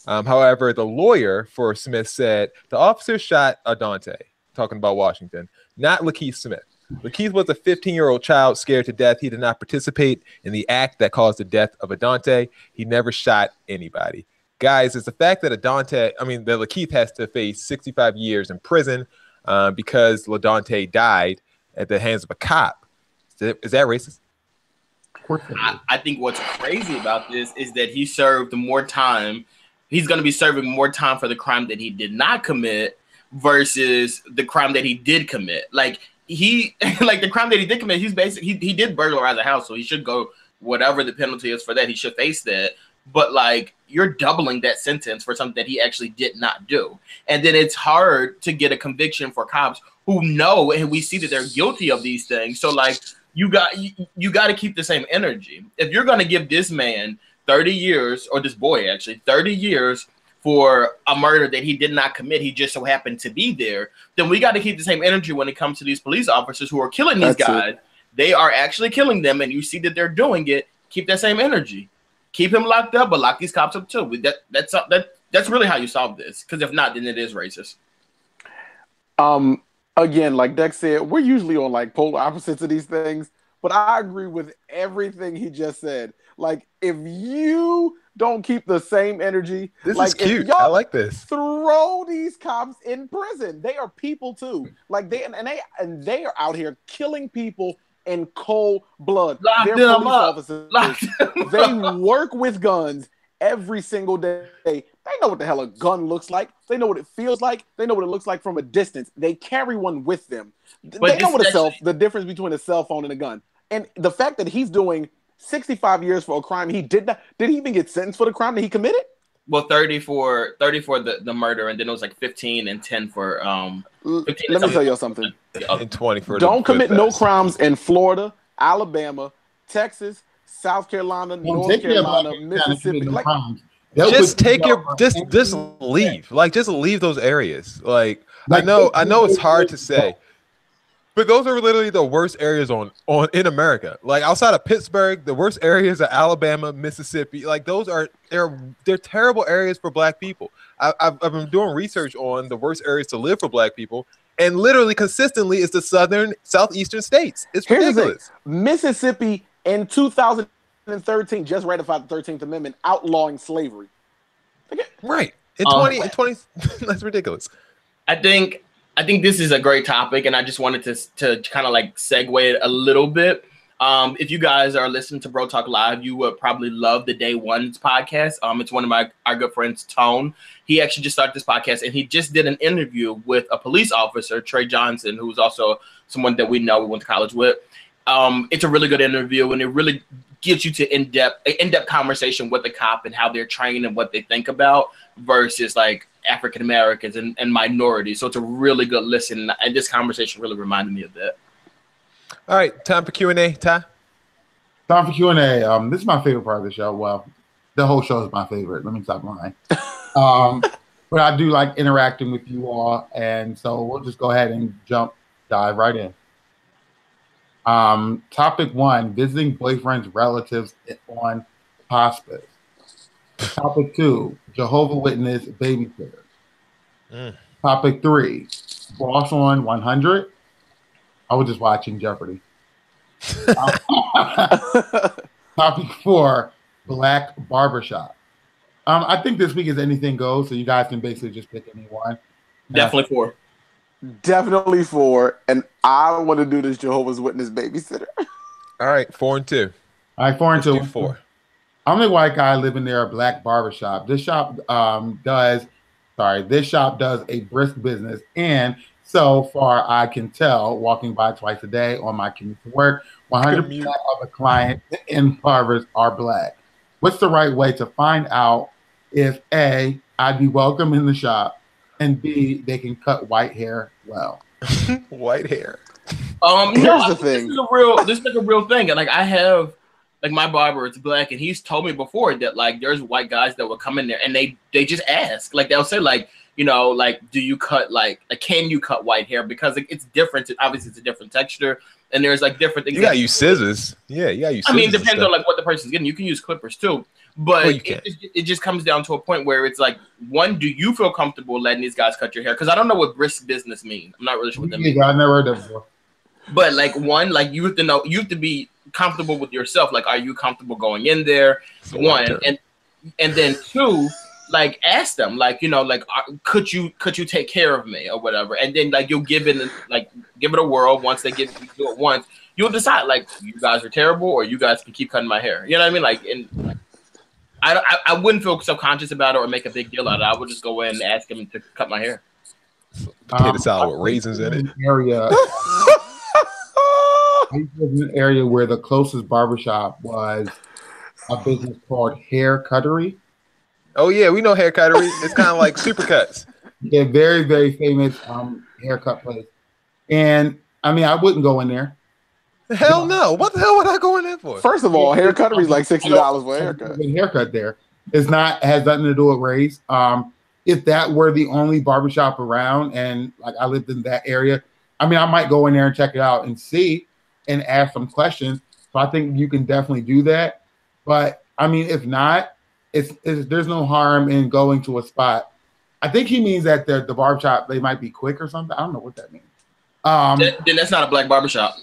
However, the lawyer for Smith said the officer shot Adante, talking about Washington, not Lakeith Smith. Lakeith was a 15-year-old child scared to death. He did not participate in the act that caused the death of Adante. He never shot anybody. Guys, it's the fact that Lakeith has to face 65 years in prison because LaDante died at the hands of a cop. Is that racist? I think what's crazy about this is that he served more time. He's going to be serving more time for the crime that he did not commit versus the crime that he did commit. Like the crime that he did commit, he did burglarize a house, so he should go whatever the penalty is for that. He should face that. But like you're doubling that sentence for something that he actually did not do, and then it's hard to get a conviction for cops who know and we see that they're guilty of these things. So like. You got to keep the same energy. If you're going to give this man 30 years, or this boy actually 30 years for a murder that he did not commit, he just so happened to be there, then we got to keep the same energy when it comes to these police officers who are killing these guys. They are actually killing them, and you see that they're doing it. Keep that same energy. Keep him locked up, but lock these cops up too. That's really how you solve this. Because if not, then it is racist. Again, like Dex said, we're usually on like polar opposites of these things, but I agree with everything he just said. Like, if you don't keep the same energy, this like, is cute. I like this. Throw these cops in prison. They are people too. Like they are out here killing people in cold blood. They're police officers. They work with guns every single day. They know what the hell a gun looks like. They know what it feels like. They know what it looks like from a distance. They carry one with them. They know the difference between a cell phone and a gun. And the fact that he's doing 65 years for a crime he did he even get sentenced for the crime that he committed? Well, 30 for the murder, and then it was like 15 and 10 for 15. Let me tell you something. And 20 for don't commit no crimes in Florida, Alabama, Texas, South Carolina, North Carolina, Mississippi. Just leave. Like, just leave those areas. Like I know it's hard to say, but those are literally the worst areas in America. Like outside of Pittsburgh, the worst areas are Alabama, Mississippi. Like they're terrible areas for Black people. I've been doing research on the worst areas to live for Black people, and literally consistently it's the southeastern states. It's ridiculous. Mississippi in 2013 just ratified the 13th Amendment outlawing slavery. Right. In 20, that's ridiculous. I think I think this is a great topic, and I just wanted to kind of like segue it a little bit. If you guys are listening to Bro Talk Live, you would probably love the Day One's podcast. It's one of our good friends, Tone. He actually just started this podcast, and he just did an interview with a police officer, Trey Johnson, who's also someone that we know, we went to college with. It's a really good interview, and it really gets you to in-depth conversation with the cop and how they're trained and what they think about versus like African Americans and minorities. So it's a really good listen, and this conversation really reminded me of that. All right, time for Q&A. Ty? Time for Q&A. This is my favorite part of the show. Well, the whole show is my favorite. Let me stop lying. But I do like interacting with you all, and so we'll just go ahead and dive right in. Topic 1, visiting boyfriend's relatives on hospice. Topic 2, Jehovah Witness babysitter. Topic 3, boss on 100. I was just watching Jeopardy. Topic 4, black barbershop. I think this week is anything goes, so you guys can basically just pick any one. Definitely 4. Definitely 4, and I want to do this Jehovah's Witness babysitter. All right, 4 and 2. All right, 4 and 2. 4. I'm the white guy living near a black barbershop. This shop does a brisk business, and so far I can tell, walking by twice a day on my commute to work, 100% of the clients and barbers are black. What's the right way to find out if A, I'd be welcome in the shop, and B, they can cut white hair well? White hair. Here's the thing. This is like a real thing. And like I have, like my barber is black, and he's told me before that like there's white guys that will come in there and they just ask, like they'll say like, you know, like, do you cut like can you cut white hair? Because like, it's different. Obviously, it's a different texture, and there's like different things. You gotta use scissors. Yeah, you gotta use scissors. I mean, it depends on like what the person's getting. You can use clippers too, but it just comes down to a point where it's like, one, do you feel comfortable letting these guys cut your hair? Because I don't know what brisk business means. I'm not really sure what that means. I've never heard that before. But like one, like you have to know, you have to be comfortable with yourself. Like, are you comfortable going in there? One, and then 2. Like ask them, like, you know, like could you take care of me or whatever, and then like you'll give it a whirl. Once they do it once, you'll decide like you guys are terrible or you guys can keep cutting my hair. You know what I mean? Like, and I wouldn't feel subconscious about it or make a big deal out of it. I would just go in and ask him to cut my hair. Potato salad with raisins in it. I live in an area where the closest barbershop was a business called Hair Cuttery. Oh yeah, we know Hair Cuttery. It's kind of like Supercuts. Yeah, very, very famous haircut place. And I mean, I wouldn't go in there. Hell no. What the hell would I go in there for? First of all, Hair Cuttery is like $60 for a haircut. Haircut there. Has nothing to do with race. If that were the only barbershop around and like I lived in that area, I mean, I might go in there and check it out and see and ask some questions. So I think you can definitely do that. But I mean, if not, there's no harm in going to a spot. I think he means that the barbershop, they might be quick or something. I don't know what that means. Then that's not a black barbershop.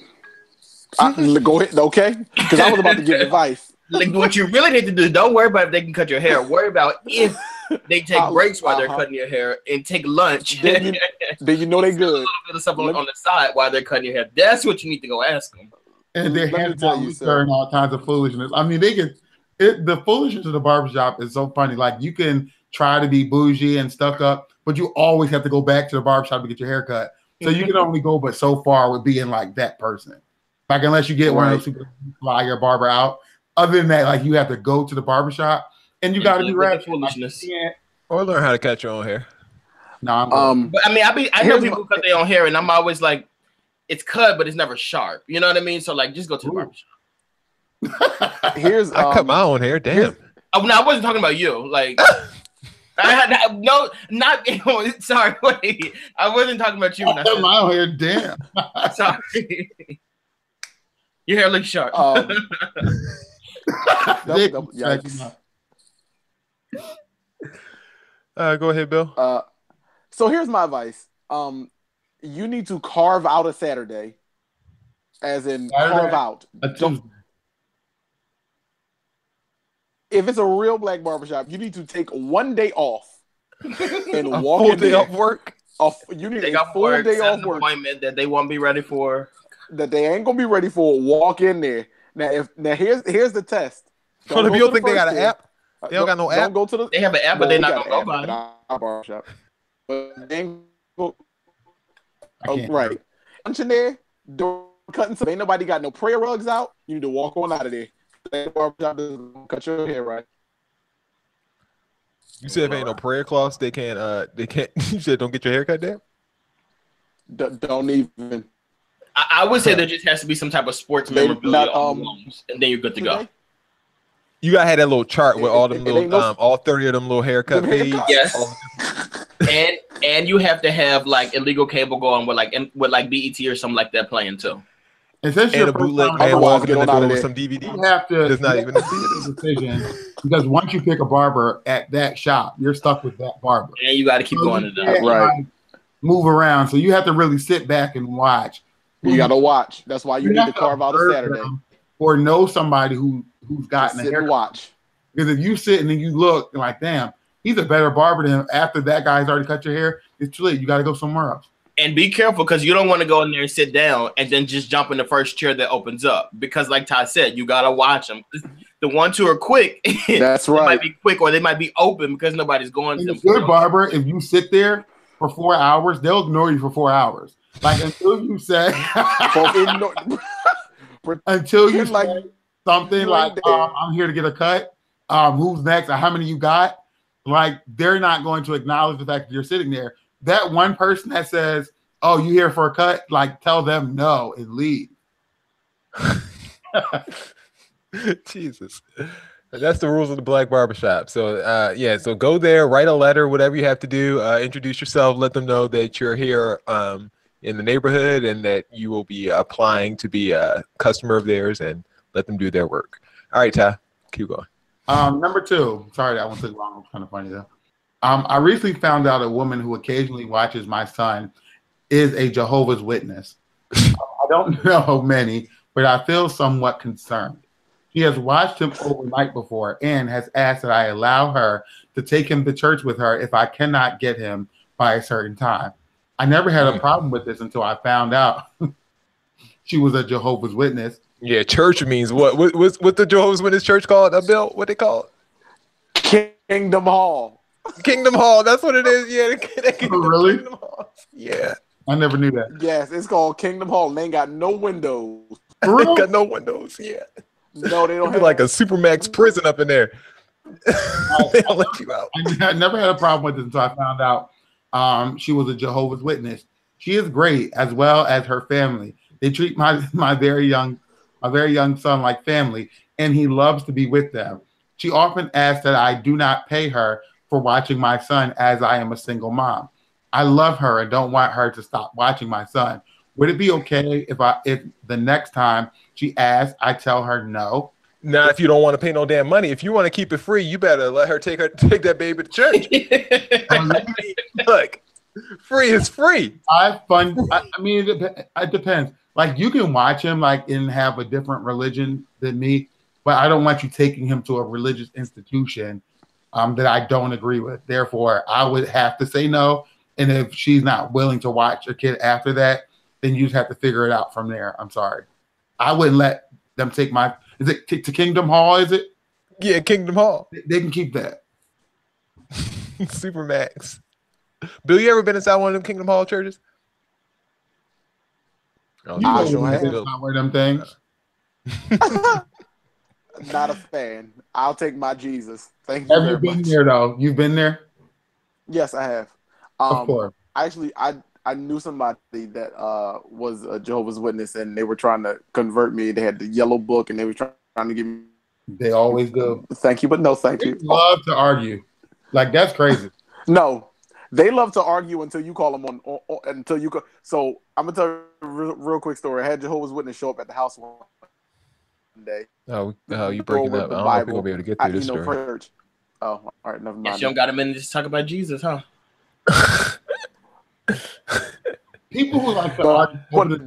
Go ahead, okay? Because I was about to give advice. Like what you really need to do, don't worry about if they can cut your hair. Worry about if they take breaks while they're cutting your hair and take lunch. Then you know they good. A little bit of stuff on the side while they're cutting your hair. That's what you need to go ask them. And they're handing all kinds of foolishness. I mean, the foolishness of the barbershop is so funny. Like you can try to be bougie and stuck up, but you always have to go back to the barbershop to get your hair cut. So you can only go but so far with being like that person. Like unless you get one of those people who fly your barber out. Other than that, like you have to go to the barbershop and you got to be ready. Foolishness. Or learn how to cut your own hair. No, but I mean, I know people who cut their own hair, and I'm always like, it's cut, but it's never sharp. You know what I mean? So like, just go to the barbershop. I cut my own hair. Damn. No, I wasn't talking about you. Like, sorry, wait. I wasn't talking about you. I cut my own hair. Damn. Sorry. Your hair looks sharp. Yikes. Go ahead, Bill. So here's my advice. You need to carve out a Saturday, as in carve out. If it's a real black barbershop, you need to take one day off and walk in there. Off work. You need They a got full work, day set off an work appointment that they won't be ready for. that they ain't gonna be ready for. Walk in there. Now here's the test. For the people think they got an app. They don't got no app. Don't go to the. They have an app, but they're not gonna go by it. Our barbershop. But they ain't go. I can't. Right. Lunching there, door cutting. So ain't nobody got no prayer rugs out. You need to walk on out of there. Barbershop is gonna cut your hair right. You said if ain't no prayer cloths, they can't. You said don't get your hair cut there. Don't even. I would say there just has to be some type of sports memorabilia and then you're good to go. You gotta have that little chart with all them little, all 30 of them little haircut feeds. Yes. and you have to have like illegal cable going with like BET or something like that playing too. And a bootleg man walking in the door with some DVD. You have to. It's not even a decision because once you pick a barber at that shop, you're stuck with that barber. And you got to keep going to that. Right. Move around, so you have to really sit back and watch. You got to watch. That's why you need to carve out a Saturday or know somebody who's gotten a haircut. Watch. Because if you sit and then you look like, damn, he's a better barber than him. After that guy's already cut your hair, it's too late. You got to go somewhere else. And be careful because you don't want to go in there and sit down and then just jump in the first chair that opens up. Because like Ty said, you got to watch them. The ones who are quick, that's right. They might be quick or they might be open because nobody's going to them. Good barber, if you sit there for 4 hours, they'll ignore you for 4 hours. Like until you say, until you like something like, I'm here to get a cut. Who's next? Or how many you got? Like they're not going to acknowledge the fact that you're sitting there. That one person that says, "Oh, you here for a cut?" Like tell them no and leave. Jesus. That's the rules of the black barbershop. So so go there, write a letter, whatever you have to do, introduce yourself, let them know that you're here in the neighborhood and that you will be applying to be a customer of theirs and let them do their work. All right, Ty, keep going. Number 2. Sorry, that one took long. It's kind of funny though. I recently found out a woman who occasionally watches my son is a Jehovah's Witness. I don't know many, but I feel somewhat concerned. She has watched him overnight before and has asked that I allow her to take him to church with her if I cannot get him by a certain time. I never had a problem with this until I found out she was a Jehovah's Witness. Yeah, church means what? What's the Jehovah's Witness church called? Bill? What they call it? Kingdom Hall. Kingdom Hall. That's what it is. Yeah. Really? Kingdom Hall. Yeah. I never knew that. Yes, it's called Kingdom Hall. And they ain't got no windows. They got no windows. Yeah. No, they don't. Have like a Supermax prison up in there. They don't let you out. I never had a problem with it until I found out she was a Jehovah's Witness. She is great, as well as her family. They treat my very young son like family, and he loves to be with them. She often asks that I do not pay her for watching my son, as I am a single mom. I love her and don't want her to stop watching my son. Would it be okay if the next time she asks, I tell her no? Now, if you don't want to pay no damn money, if you want to keep it free, you better let her take that baby to church. Look, free is free. I mean, it depends. Like you can watch him and have a different religion than me, but I don't want you taking him to a religious institution that I don't agree with. Therefore, I would have to say no. And if she's not willing to watch your kid after that, then you just have to figure it out from there. I'm sorry. I wouldn't let them take is it to Kingdom Hall, is it? Yeah, Kingdom Hall. They can keep that. Supermax. Bill, you ever been inside one of them Kingdom Hall churches? Oh, I sure have. Not one of them things. Not a fan. I'll take my Jesus. Thank you. Have you been there though? You've been there? Yes, I have. Of course. Actually, I knew somebody that was a Jehovah's Witness, and they were trying to convert me. They had the yellow book, and they were trying to give me. They always do. Thank you, but no, thank you. They love to argue. Like that's crazy. No, they love to argue until you call them on until you. So I'm gonna tell you a real quick story. I had Jehovah's Witness show up at the house one day. Oh, you breaking up? I don't know if we're gonna be able to get through this story. Church. Oh, all right, never mind. Yes, you don't got a minute to talk about Jesus, huh? People who like to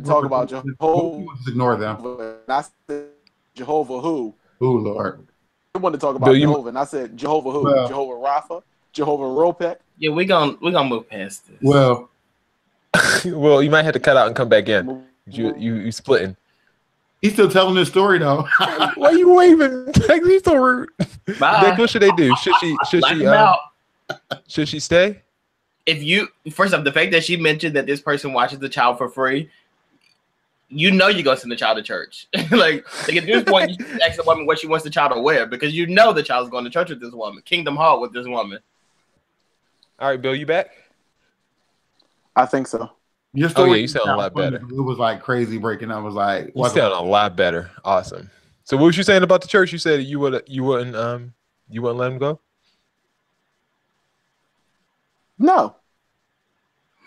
talk about Jehovah, just ignore them. And I said Jehovah who? Who, Lord? I wanted to talk about Jehovah, and I said Jehovah who? Jehovah Rapha, Jehovah Ropek. Yeah, we gonna move past this. Well, Well, you might have to cut out and come back in. You splitting. He's still telling this story though. Why you waving? He's so rude. Bye. Dick, what should they do? Should she stay? If you first off, the fact that she mentioned that this person watches the child for free, you know you're gonna send the child to church. like at this point, you ask the woman what she wants the child to wear because you know the child's going to church with this woman, Kingdom Hall with this woman. All right, Bill, you back? I think so. Your story, you sound a lot better. It was like crazy breaking up. It was like you sound a lot better. Awesome. So what was you saying about the church? You said you wouldn't let him go? No.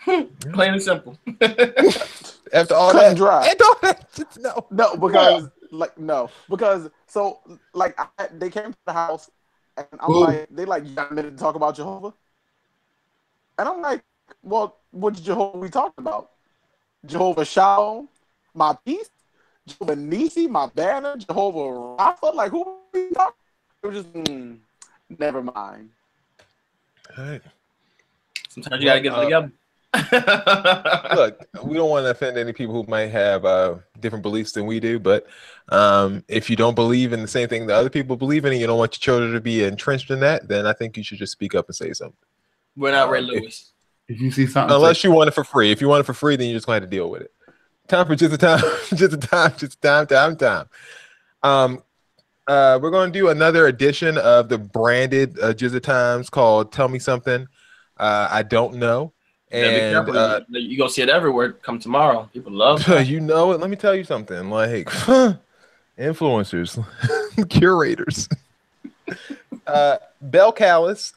Plain and simple. After all that, dry. No, because they came to the house and I'm like, they like, you got a minute to talk about Jehovah? And I'm like, well, what Jehovah we talking about? Jehovah Shalom, my peace, Jehovah Nisi, my banner, Jehovah Rapha. Like, who are we talking? It was just, never mind. All right. Sometimes you gotta get it together. Look, we don't want to offend any people who might have different beliefs than we do, but if you don't believe in the same thing that other people believe in and you don't want your children to be entrenched in that, then I think you should just speak up and say something. We're not Ray Lewis. If you see something, unless you want it for free. If you want it for free, then you're just going to have to deal with it. Time for just a time. We're going to do another edition of the branded Jizz of Times called Tell Me Something I Don't Know. And you're going to see it everywhere come tomorrow. People love it. You know it. Let me tell you something. Like, influencers, curators. Belle Callis,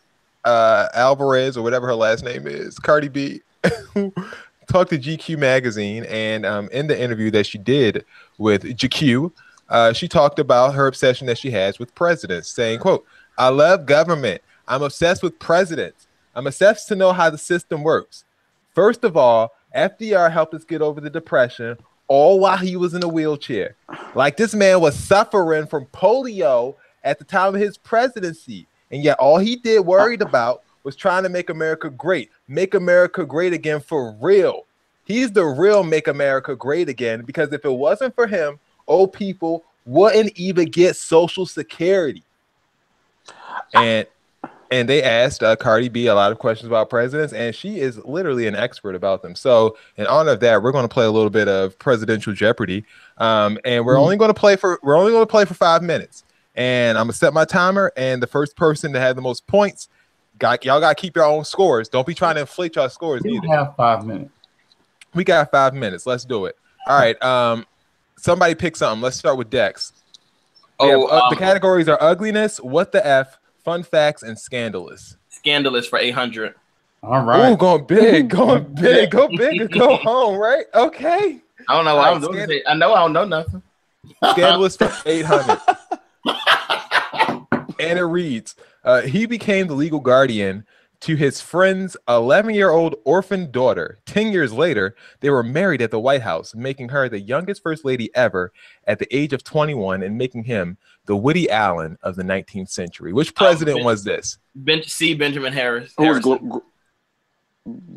Alvarez, or whatever her last name is, CardiB, talked to GQ magazine, and in the interview that she did with GQ, she talked about her obsession that she has with presidents, saying, quote, "I love government. I'm obsessed with presidents. I'm obsessed to know how the system works. First of all, FDR helped us get over the Depression, all while he was in a wheelchair. Like, this man was suffering from polio at the time of his presidency, and yet all he did worried about was trying to make America great again for real. He's the real make America great again, because if it wasn't for him, old people wouldn't even get Social Security." And they asked CardiB a lot of questions about presidents, and she is literally an expert about them. So in honor of that, we're going to play a little bit of Presidential Jeopardy, and we're only going to play for 5 minutes. And I'm gonna set my timer, and the first person to have the most points, y'all got to keep your own scores. Don't be trying to inflate your scores either. We have 5 minutes. We got 5 minutes. Let's do it. All right. Somebody pick something. Let's start with Dex. The categories are ugliness, what the F, fun facts, and scandalous. Scandalous for 800. All right. Ooh, going big, go big, or go home, right? Okay. I don't know what I'm doing. I know I don't know nothing. Scandalous for 800. And it reads, he became the legal guardian to his friend's 11-year-old orphan daughter. 10 years later, they were married at the White House, making her the youngest first lady ever at the age of 21 and making him the Woody Allen of the 19th century. Which president was this? Benjamin Harris. Who was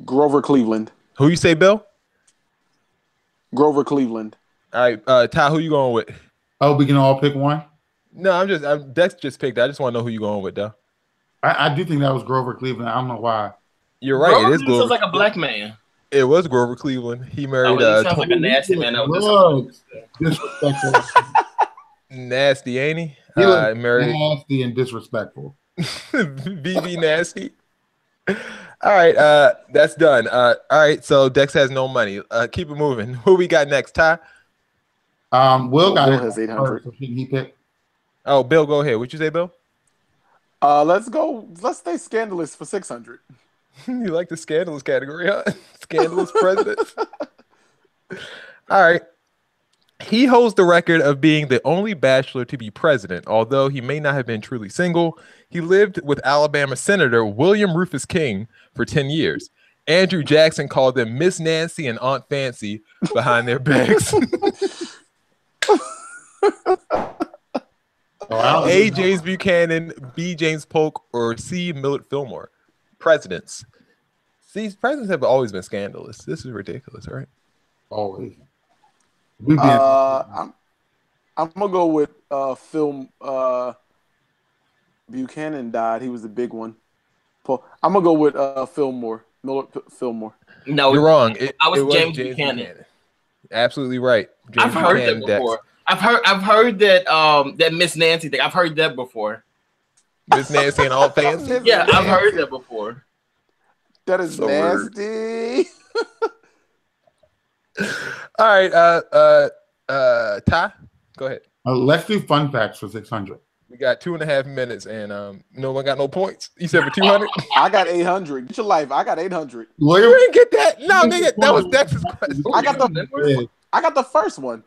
Grover Cleveland. Who you say, Bill? Grover Cleveland. All right, Ty, who you going with? Oh, we can all pick one? No, Dex just picked. I just want to know who you going with, though. I do think that was Grover Cleveland. I don't know why. You're right. Grover it is Grover. Sounds like a black man. It was Grover Cleveland. He married. Sounds like a nasty man. Disrespectful. Nasty, ain't he? He married nasty and disrespectful. BB nasty. All right, that's done. All right, so Dex has no money. Keep it moving. Who we got next, Ty? Will has 800. So he pick? Oh, Bill, go ahead. What'd you say, Bill? Let's go. Let's stay scandalous for 600. You like the scandalous category, huh? Scandalous presidents. All right. He holds the record of being the only bachelor to be president. Although he may not have been truly single, he lived with Alabama Senator William Rufus King for 10 years. Andrew Jackson called them Miss Nancy and Aunt Fancy behind their backs. A. James Buchanan, B. James Polk, or C. Millard Fillmore. Presidents. These presidents have always been scandalous. This is ridiculous, right? Always. I'm gonna go with Phil Buchanan died. He was the big one. I'm gonna go with Fillmore. Fillmore. No, you're wrong. I was James Buchanan. Absolutely right. I've heard that before. I've heard that that Miss Nancy thing. I've heard that before. Miss Nancy and all fans. Yeah, I've heard that before. That is so nasty. All right, Ty, go ahead. Let's do fun facts for 600. We got 2.5 minutes, and no one got no points. You said for 200. I got 800. Get your life. I got 800. You didn't get that. No, nigga, that was Dex's question. I got the first one.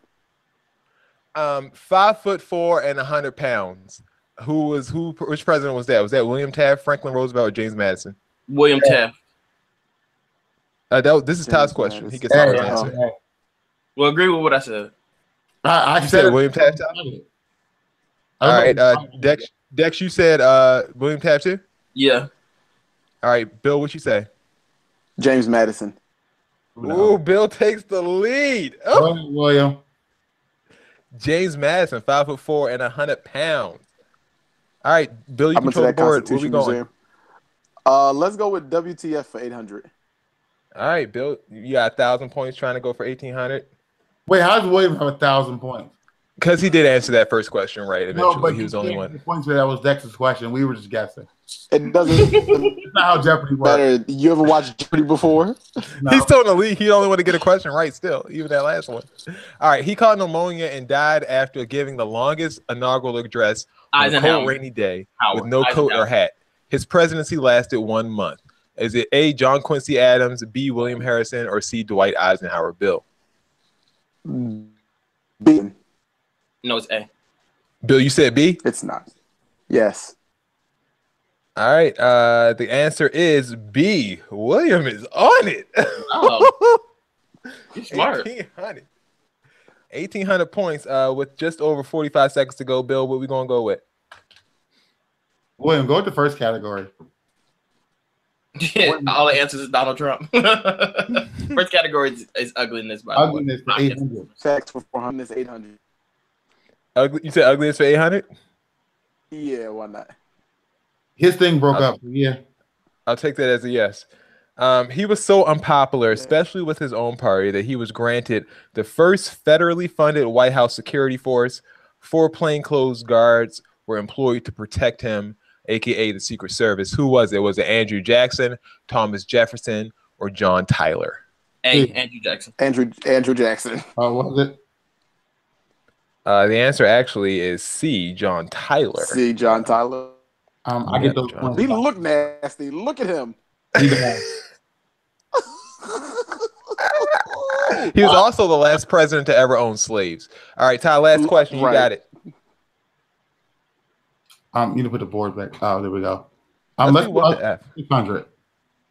5'4" and 100 pounds. Which president was that? Was that William Taft, Franklin Roosevelt, or James Madison? William Taft. This is Ty's question. He gets the first answer. Well, agree with what I said. I said William Taft. All right, Dex, you said William Taft too? Yeah. All right, Bill, what you say? James Madison. Ooh, Bill takes the lead. Oh. William. James Madison, 5'4" and 100 pounds. All right, Bill, you control the board. Where we going? Let's go with WTF for 800. All right, Bill, you got 1,000 points trying to go for 1,800. Wait, how does William have 1,000 points? Because he did answer that first question right. Eventually, no, but he was the only one. The points that was Dex's question. We were just guessing. It doesn't. It's not how Jeopardy works. You ever watched Jeopardy before? No. He's still in the league. He only want to get a question right still, even that last one. All right, he caught pneumonia and died after giving the longest inaugural address on a cold, rainy day with no coat or hat. His presidency lasted 1 month. Is it A, John Quincy Adams, B, William Harrison, or C, Dwight Eisenhower? Bill? B. No, it's A. Bill, you said B? It's not. Yes. All right. The answer is B. William is on it. Oh. You're smart. 1,800 points with just over 45 seconds to go. Bill, what we going to go with? William, go with the first category. Yeah, all the answers is Donald Trump. First category is ugliness. By ugliness for 800. Facts for 400 is 800. Ugly. You said ugliness for 800? Yeah, why not? His thing broke up. Yeah, I'll take that as a yes. He was so unpopular, especially with his own party, that he was granted the first federally funded White House security force. 4 plainclothes guards were employed to protect him, aka the Secret Service. Who was it? Was it Andrew Jackson, Thomas Jefferson, or John Tyler? Andrew Jackson. Andrew Jackson. What was it? The answer actually is C, John Tyler. C, John Tyler. I get those points. He look nasty. Look at him. He was also the last president to ever own slaves. All right, Ty, last question. You got it. You need to put the board back. Oh, there we go. Let's do what the F. 600.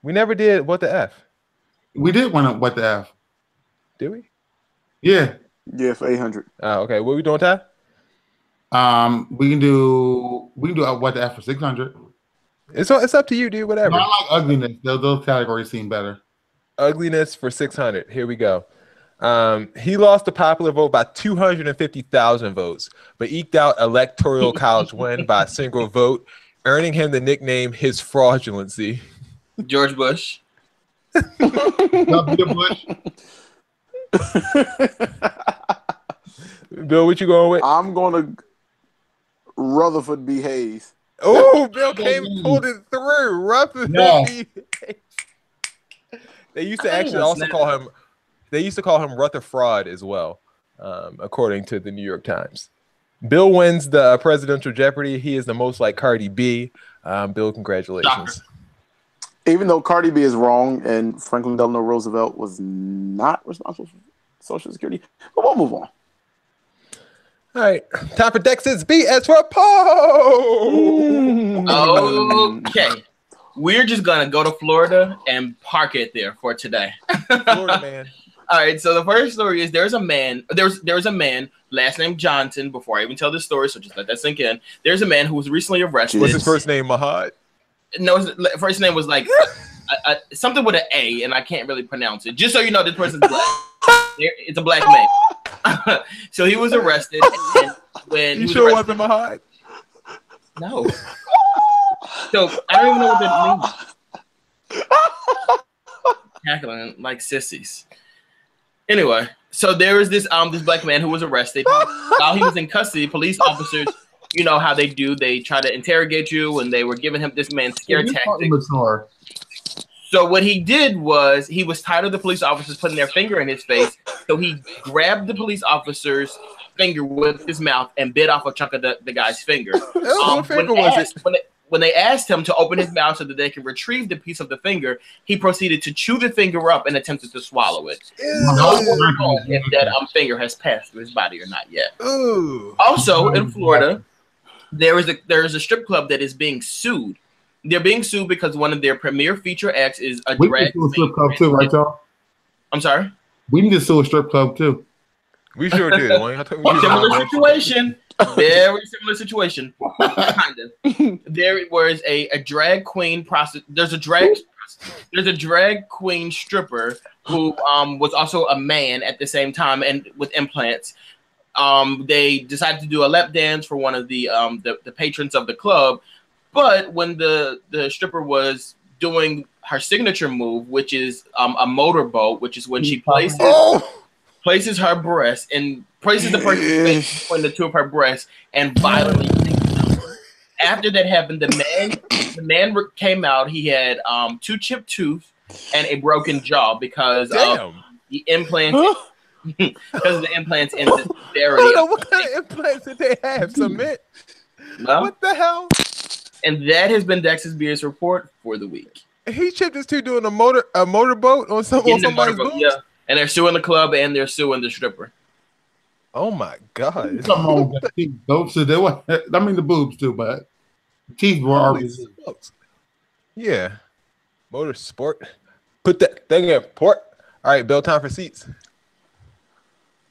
We never did what the F. We did one what the F. Did we? Yeah. Yeah, for 800. Oh, okay. What are we doing, Ty? We can do what the F for 600. It's up to you, dude. Whatever. No, I like ugliness. Those categories seem better. Ugliness for 600. Here we go. He lost the popular vote by 250,000 votes, but eked out electoral college win by a single vote, earning him the nickname his fraudulency. George Bush. W. Bush. Bill, what you going with? I'm going to Rutherford B. Hayes. Oh, Bill pulled it through. Rutherford B. Hayes. They used to actually also call him. They used to call him Rutherford as well, according to the New York Times. Bill wins the presidential Jeopardy. He is the most like CardiB. Bill, congratulations. Even though CardiB is wrong and Franklin Delano Roosevelt was not responsible for Social Security, but we'll move on. All right, time for Dex's BS report. Okay. We're just going to go to Florida and park it there for today. Florida man. All right, so the first story is there's a man, last name Johnson, before I even tell this story, so just let that sink in. There's a man who was recently arrested. What's his first name, Mahad? No, his first name was like something with an A, and I can't really pronounce it. Just so you know, this person's black. It's a black man. So he was arrested. And when you sure it wasn't Mahad? No. So I don't even know what that means. Tackling like sissies. Anyway, so there was this black man who was arrested. While he was in custody, police officers, you know how they do, they try to interrogate you, and they were giving him this man's scare tactics. So what he did was he was tired of the police officers putting their finger in his face, so he grabbed the police officer's finger with his mouth and bit off a chunk of the guy's finger. What finger was it? When they asked him to open his mouth so that they could retrieve the piece of the finger, he proceeded to chew the finger up and attempted to swallow it. No one knows if that finger has passed through his body or not yet. Ooh. Also, in Florida, there is a strip club that is being sued. They're being sued because one of their premier feature acts is a drag queen. Strip club too, right, y'all? I'm sorry? We need to sue a strip club too. We sure did. Similar situation. Very similar situation. Kind of. There was a drag queen There's a drag queen stripper who was also a man at the same time and with implants. They decided to do a lap dance for one of the patrons of the club, but when the stripper was doing her signature move, which is a motorboat, which is when she places her breast and places the person's face between the two of her breasts and violently takes them. After that happened, the man came out. He had 2 chipped teeth and a broken jaw because of the implants. Because of the implants and the severity. I don't know what kind of implants did they have. Submit. No? What the hell? And that has been Dex's Beers report for the week. He chipped his tooth doing a motorboat on somebody's boobs? Yeah. And they're suing the club and they're suing the stripper. Oh my God. Come on, I mean the boobs too, but teeth were already. Yeah. Motorsport. Put that thing in port. All right, Bill, time for seats.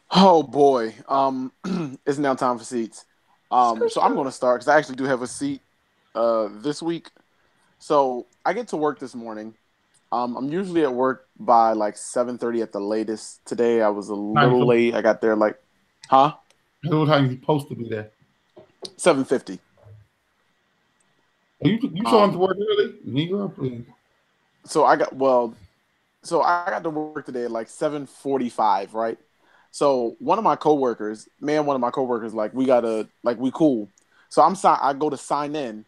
Oh boy. It's now time for seats. So I'm gonna start because I actually do have a seat this week. So I get to work this morning. I'm usually at work by like 7:30 at the latest. Today I was a little late. I got there like, huh? What time are you supposed to be there? 7:50. You showing to work early? Negro, please. So I got to work today at like 7:45, right? So one of my coworkers, like we cool. So I go to sign in.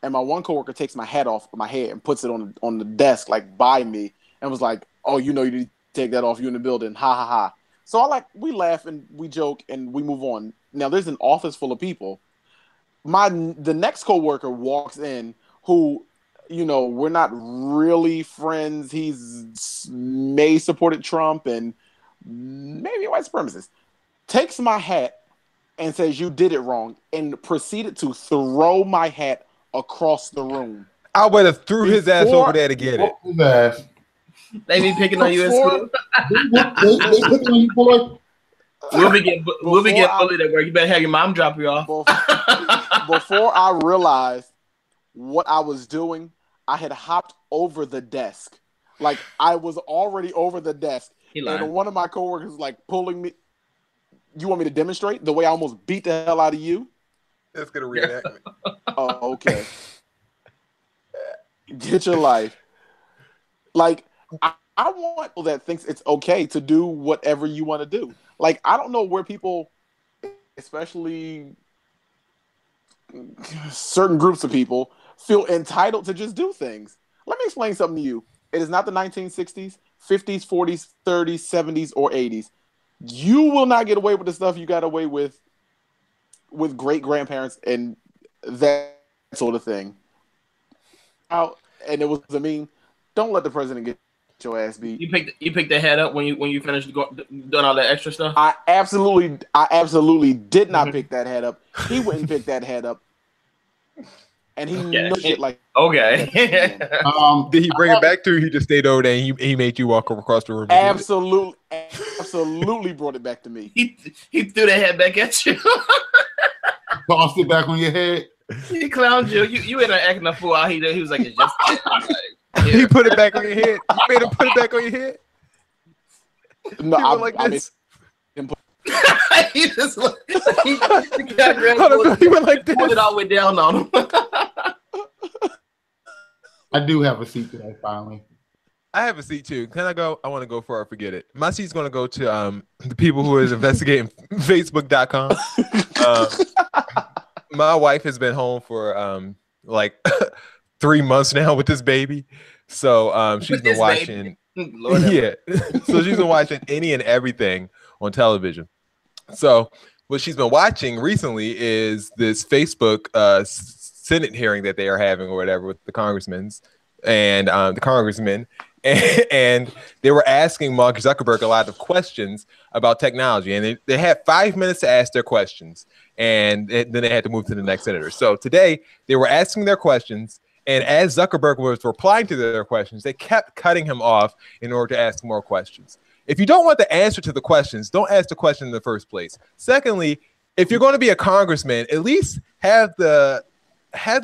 And my one coworker takes my hat off my head and puts it on the desk, like by me, and was like, "Oh, you know, you need to take that off. You in the building, ha ha ha." So we laugh and we joke and we move on. Now there's an office full of people. The next coworker walks in, who, you know, we're not really friends. He's may supported Trump and maybe a white supremacist. Takes my hat and says, "You did it wrong," and proceeded to throw my hat across the room. I would have threw his ass over there to get it. His ass. They be picking on you in school. We'll be getting bullied at work. You better have your mom drop you off. Before I realized what I was doing, I had hopped over the desk. Like I was already over the desk. And one of my coworkers was like pulling me. You want me to demonstrate the way I almost beat the hell out of you? That's gonna reenact me. Oh, okay. Get your life. Like, I want people that thinks it's okay to do whatever you want to do. Like, I don't know where people, especially certain groups of people, feel entitled to just do things. Let me explain something to you. It is not the 1960s, 50s, 40s, 30s, 70s, or 80s. You will not get away with the stuff you got away with great-grandparents and that sort of thing. And it was a meme. Don't let the president get your ass beat. You picked the head up when you finished doing all that extra stuff? I absolutely did not pick that head up. He wouldn't pick that head up. And he knows it like okay. Did he bring it back to you? He just stayed over there and he made you walk across the room. Absolutely brought it back to me. He threw the head back at you. Tossed it back on your head. He clowned you. You ended up acting a fool out here. He was like, it's just Yeah. You put it back on your head. You made him put it back on your head. No, He went like this. He just he went like this. Pulled it all the way down on him. I do have a seat today, finally. I have a seat too. Can I go? I want to go for or forget it. My seat's going to go to the people who is investigating Facebook.com. My wife has been home for like 3 months now with this baby. So she's been watching. Yeah. So she's been watching any and everything on television. So what she's been watching recently is this Facebook Senate hearing that they are having or whatever with the congressmen and the congressmen. And they were asking Mark Zuckerberg a lot of questions about technology. And they had 5 minutes to ask their questions. And then they had to move to the next senator. So today they were asking their questions. And as Zuckerberg was replying to their questions, they kept cutting him off in order to ask more questions. If you don't want the answer to the questions, don't ask the question in the first place. Secondly, if you're going to be a congressman, at least have the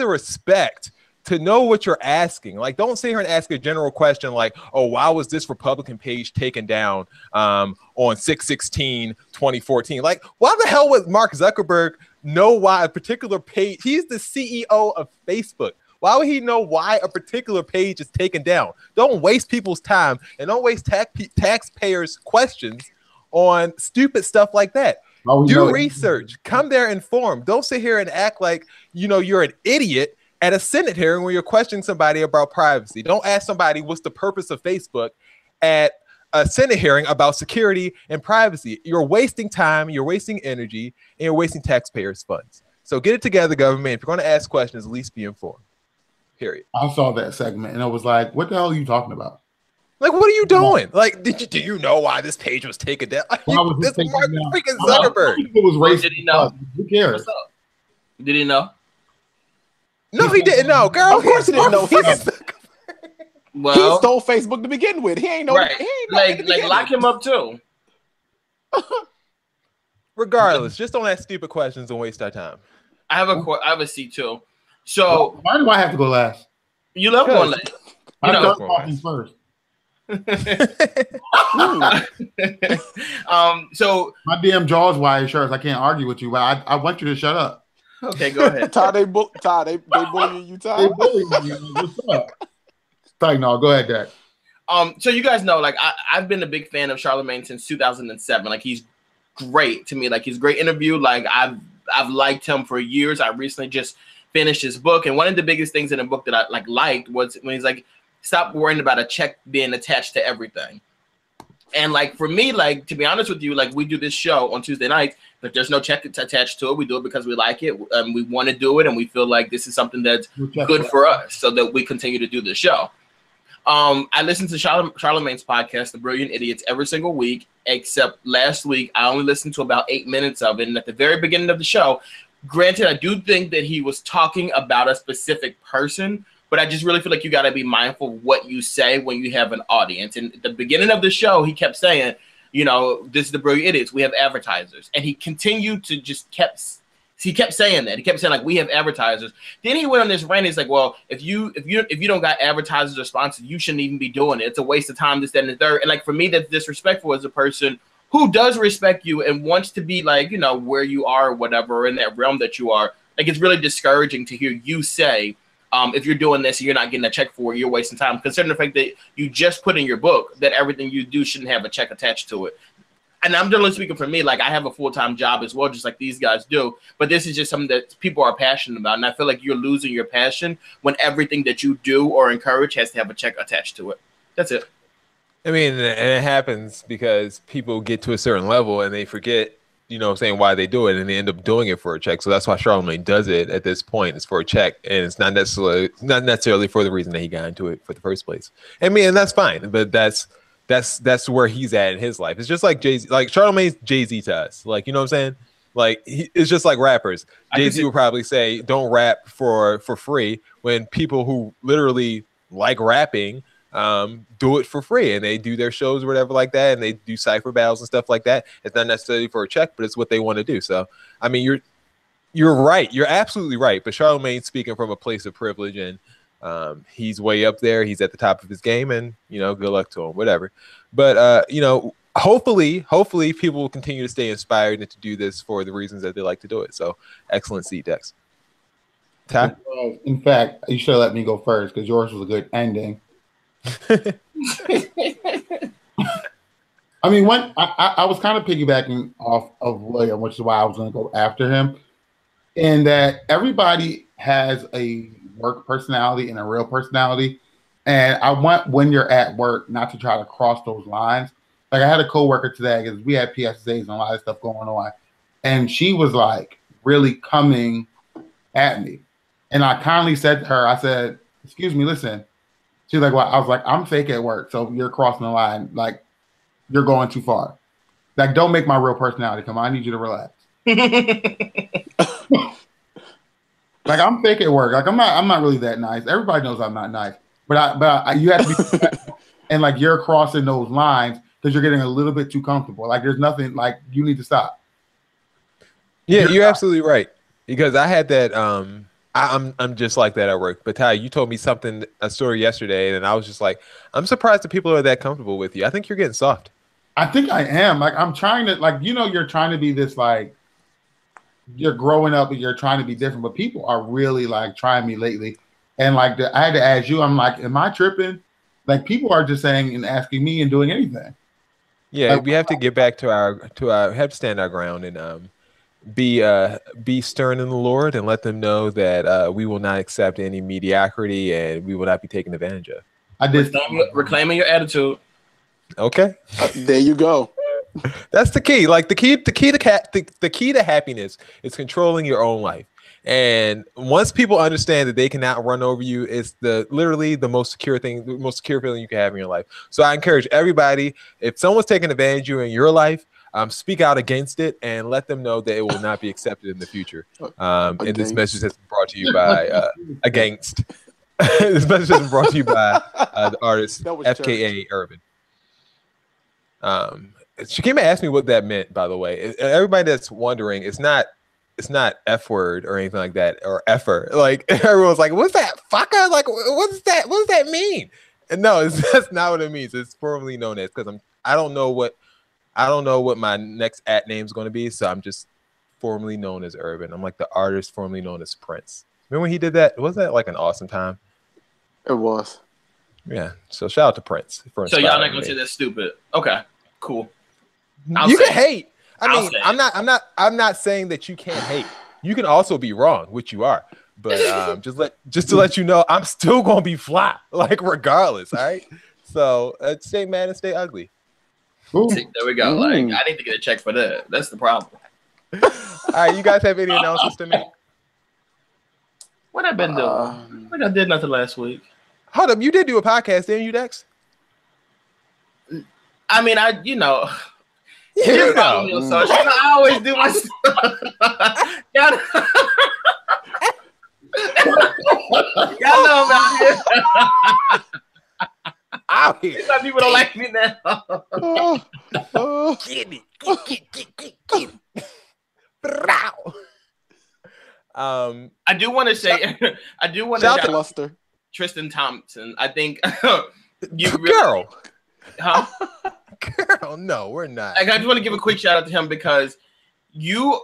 respect to know what you're asking. Like, don't sit here and ask a general question like, oh, why was this Republican page taken down on 6/16/2014? Like, why the hell would Mark Zuckerberg know why a particular page? He's the CEO of Facebook. Why would he know why a particular page is taken down? Don't waste people's time and don't waste taxpayers' questions on stupid stuff like that. Do research. Come there informed. Don't sit here and act like you're an idiot at a Senate hearing where you're questioning somebody about privacy. Don't ask somebody what's the purpose of Facebook at a Senate hearing about security and privacy. You're wasting time, you're wasting energy, and you're wasting taxpayers' funds. So get it together, government. If you're going to ask questions, at least be informed. Period. I saw that segment and I was like, what the hell are you talking about? Like, what are you doing? Like, do you know why this page was taken down? Like, this is Mark freaking Zuckerberg. It was racist. Did he know? Who cares? What's up? Did he know? No, he didn't know, girl. Of course he didn't know. Well, he stole Facebook to begin with. He ain't know. Right. Like lock him up too. Regardless, just don't ask stupid questions and waste our time. I have a seat too. So why do I have to go last? You love going last. I start talking first. So my damn jaw's wide shut. I can't argue with you, but I want you to shut up. Okay, go ahead. Todd, they bullying you, Todd. They bullying you. What's up? Like, no, go ahead, Dad. So you guys know, like, I've been a big fan of Charlemagne since 2007. Like, he's great to me. Like, he's a great interview. Like, I've liked him for years. I recently just finished his book, and one of the biggest things in the book that I liked was when he's like, stop worrying about a check being attached to everything. And like for me, like to be honest with you, like we do this show on Tuesday nights, but there's no check attached to it. We do it because we like it. We want to do it, and we feel like this is something that's good for us, so that we continue to do the show. I listen to Charlemagne's podcast, The Brilliant Idiots, every single week, except last week I only listened to about 8 minutes of it. And at the very beginning of the show, granted, I do think that he was talking about a specific person, but I just really feel like you got to be mindful of what you say when you have an audience. And at the beginning of the show, he kept saying, this is the Brilliant Idiots. We have advertisers. And he continued to he kept saying that. He kept saying, like, we have advertisers. Then he went on this rant. He's like, well, if you don't got advertisers or sponsors, you shouldn't even be doing it. It's a waste of time, this, that, and the third. And like, for me, that's disrespectful as a person who does respect you and wants to be like, where you are or whatever, in that realm that you are. Like, it's really discouraging to hear you say, if you're doing this and you're not getting a check for it, you're wasting time. Considering the fact that you just put in your book that everything you do shouldn't have a check attached to it. And I'm generally speaking for me, like I have a full-time job as well, just like these guys do. But this is just something that people are passionate about. And I feel like you're losing your passion when everything that you do or encourage has to have a check attached to it. That's it. I mean, and it happens because people get to a certain level and they forget, why they do it, and they end up doing it for a check. So that's why Charlemagne does it at this point. It's for a check, and it's not necessarily for the reason that he got into it for the first place. I mean, and that's fine, but that's where he's at in his life. It's just like Jay-Z, like Charlemagne's Jay-Z to us. Like, you know what I'm saying? Like, it's just like rappers. Jay-Z will probably say, don't rap for free, when people who literally like rapping do it for free, and they do their shows or whatever like that, and they do cypher battles and stuff like that. It's not necessarily for a check, but it's what they want to do. So, I mean, you're right. You're absolutely right. But Charlemagne's speaking from a place of privilege, and He's way up there. He's at the top of his game, and good luck to him. Whatever. But hopefully people will continue to stay inspired and to do this for the reasons that they like to do it. So excellent seat, Dex. Ty? In fact, you should have let me go first because yours was a good ending. I mean, I was kind of piggybacking off of William, which is why I was going to go after him, in that everybody has a work personality and a real personality. And I want, when you're at work, not to try to cross those lines. Like, I had a coworker today because we had PSAs and a lot of stuff going on. And she was like really coming at me. And I kindly said to her, I said, excuse me, listen. She's like, well, I was like, I'm fake at work. So you're crossing the line. Like, you're going too far. Like, don't make my real personality come on. I need you to relax. Like, I'm fake at work. Like, I'm not really that nice. Everybody knows I'm not nice. But you have to be, and like, you're crossing those lines because you're getting a little bit too comfortable. Like, there's nothing, like, you need to stop. Yeah, you're absolutely right. Because I had that, I'm just like that at work. But Ty, you told me a story yesterday, and I was just like, I'm surprised that people are that comfortable with you. I think you're getting soft. I think I am. Like, I'm trying to, like, you're trying to be this, like, you're growing up and you're trying to be different, but people are really like trying me lately. And like, I had to ask you, I'm like, am I tripping? Like, people are just saying and asking me and doing anything. Yeah, like, we have to get back to our have to stand our ground and be stern in the Lord and let them know that we will not accept any mediocrity and we will not be taken advantage of. I did reclaiming your attitude. Okay, there you go. That's the key. Like the key to happiness is controlling your own life. And once people understand that they cannot run over you, it's literally the most secure thing, the most secure feeling you can have in your life. So I encourage everybody, if someone's taking advantage of you in your life, speak out against it and let them know that it will not be accepted in the future. And this message has been brought to you by Against. This message has been brought to you by the artist FKA Urban. Shakima asked me what that meant, by the way. Everybody that's wondering, it's not F word or anything like that, or effer. Like, everyone's like, what's that, fucker? Like, what does that mean? And no, that's not what it means. It's formerly known as, because I don't know what my next name is going to be, so I'm just formerly known as Urban. I'm like the artist formerly known as Prince. Remember when he did that? Wasn't that like an awesome time? It was. Yeah. So shout out to Prince. So y'all not gonna say that's stupid. Okay, cool. You can hate. I mean, I'm not saying that you can't hate. You can also be wrong, which you are. But just to let you know, I'm still gonna be fly, like, regardless. All right. So stay mad and stay ugly. See, there we go. Like, I need to get a check for that. That's the problem. All right, you guys have any announcements to make? What I've been doing? Like, I did nothing last week. Hold up, you did do a podcast, didn't you, Dex? I mean, you know. I always do my stuff. Y'all know I'm out here. Out here. Some people don't like me now. Get it. I do want to say, shout out Luster. Tristan Thompson. I think you really, girl. Huh? Girl, no, we're not. Like, I just want to give a quick shout out to him because you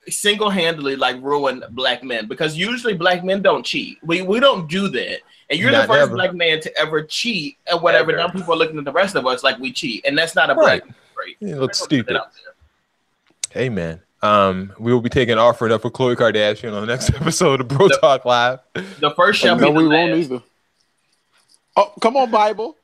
single-handedly like ruined black men, because usually black men don't cheat. We don't do that. And you're the first black man to ever cheat and whatever. Ever. Now people are looking at the rest of us like we cheat. And that's not a black trait. You look stupid. Hey, man. We will be taking an offering up for Khloe Kardashian on the next episode of Bro Talk Live. The first shall be the we last. Won't either. Oh, come on, Bible.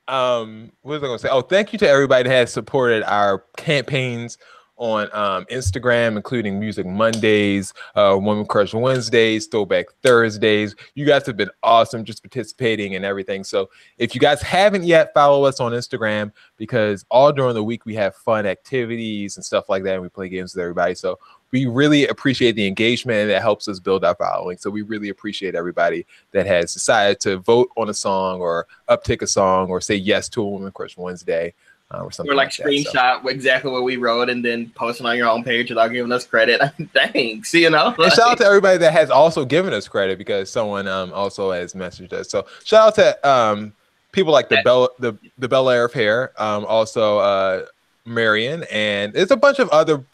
What was I gonna say? Oh, thank you to everybody that has supported our campaigns on Instagram, including Music Mondays, Woman Crush Wednesdays, Throwback Thursdays. You guys have been awesome just participating and everything. So if you guys haven't yet, follow us on Instagram, because all during the week we have fun activities and stuff like that, and we play games with everybody. So we really appreciate the engagement, and that helps us build our following. So we really appreciate everybody that has decided to vote on a song or uptick a song or say yes to a Woman Crush Wednesday. or something. Or like that, screenshot exactly what we wrote and then post it on your own page without giving us credit. Thanks, you know. And shout out to everybody that has also given us credit, because someone also has messaged us. So shout out to people like the Bel Air of Hair, also Marion, and there's a bunch of other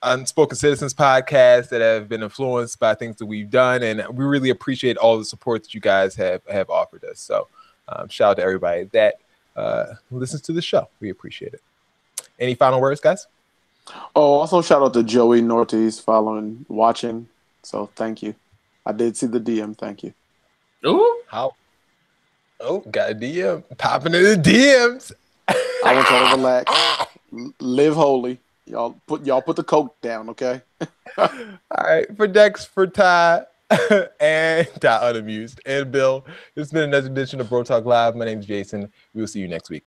Unspoken Citizens podcasts that have been influenced by things that we've done, and we really appreciate all the support that you guys have offered us. So shout out to everybody that listens to the show. We appreciate it. Any final words, guys? Oh, also shout out to Joey Nortis watching. So thank you. I did see the DM. Thank you. Ooh. How? Oh, got a DM. Popping in the DMs. I want y'all to relax. Live holy. Y'all put the coke down, okay? All right. For Dex, for Ty, and Ty Unamused, and Bill, this has been another edition of Bro Talk Live. My name is Jason. We will see you next week.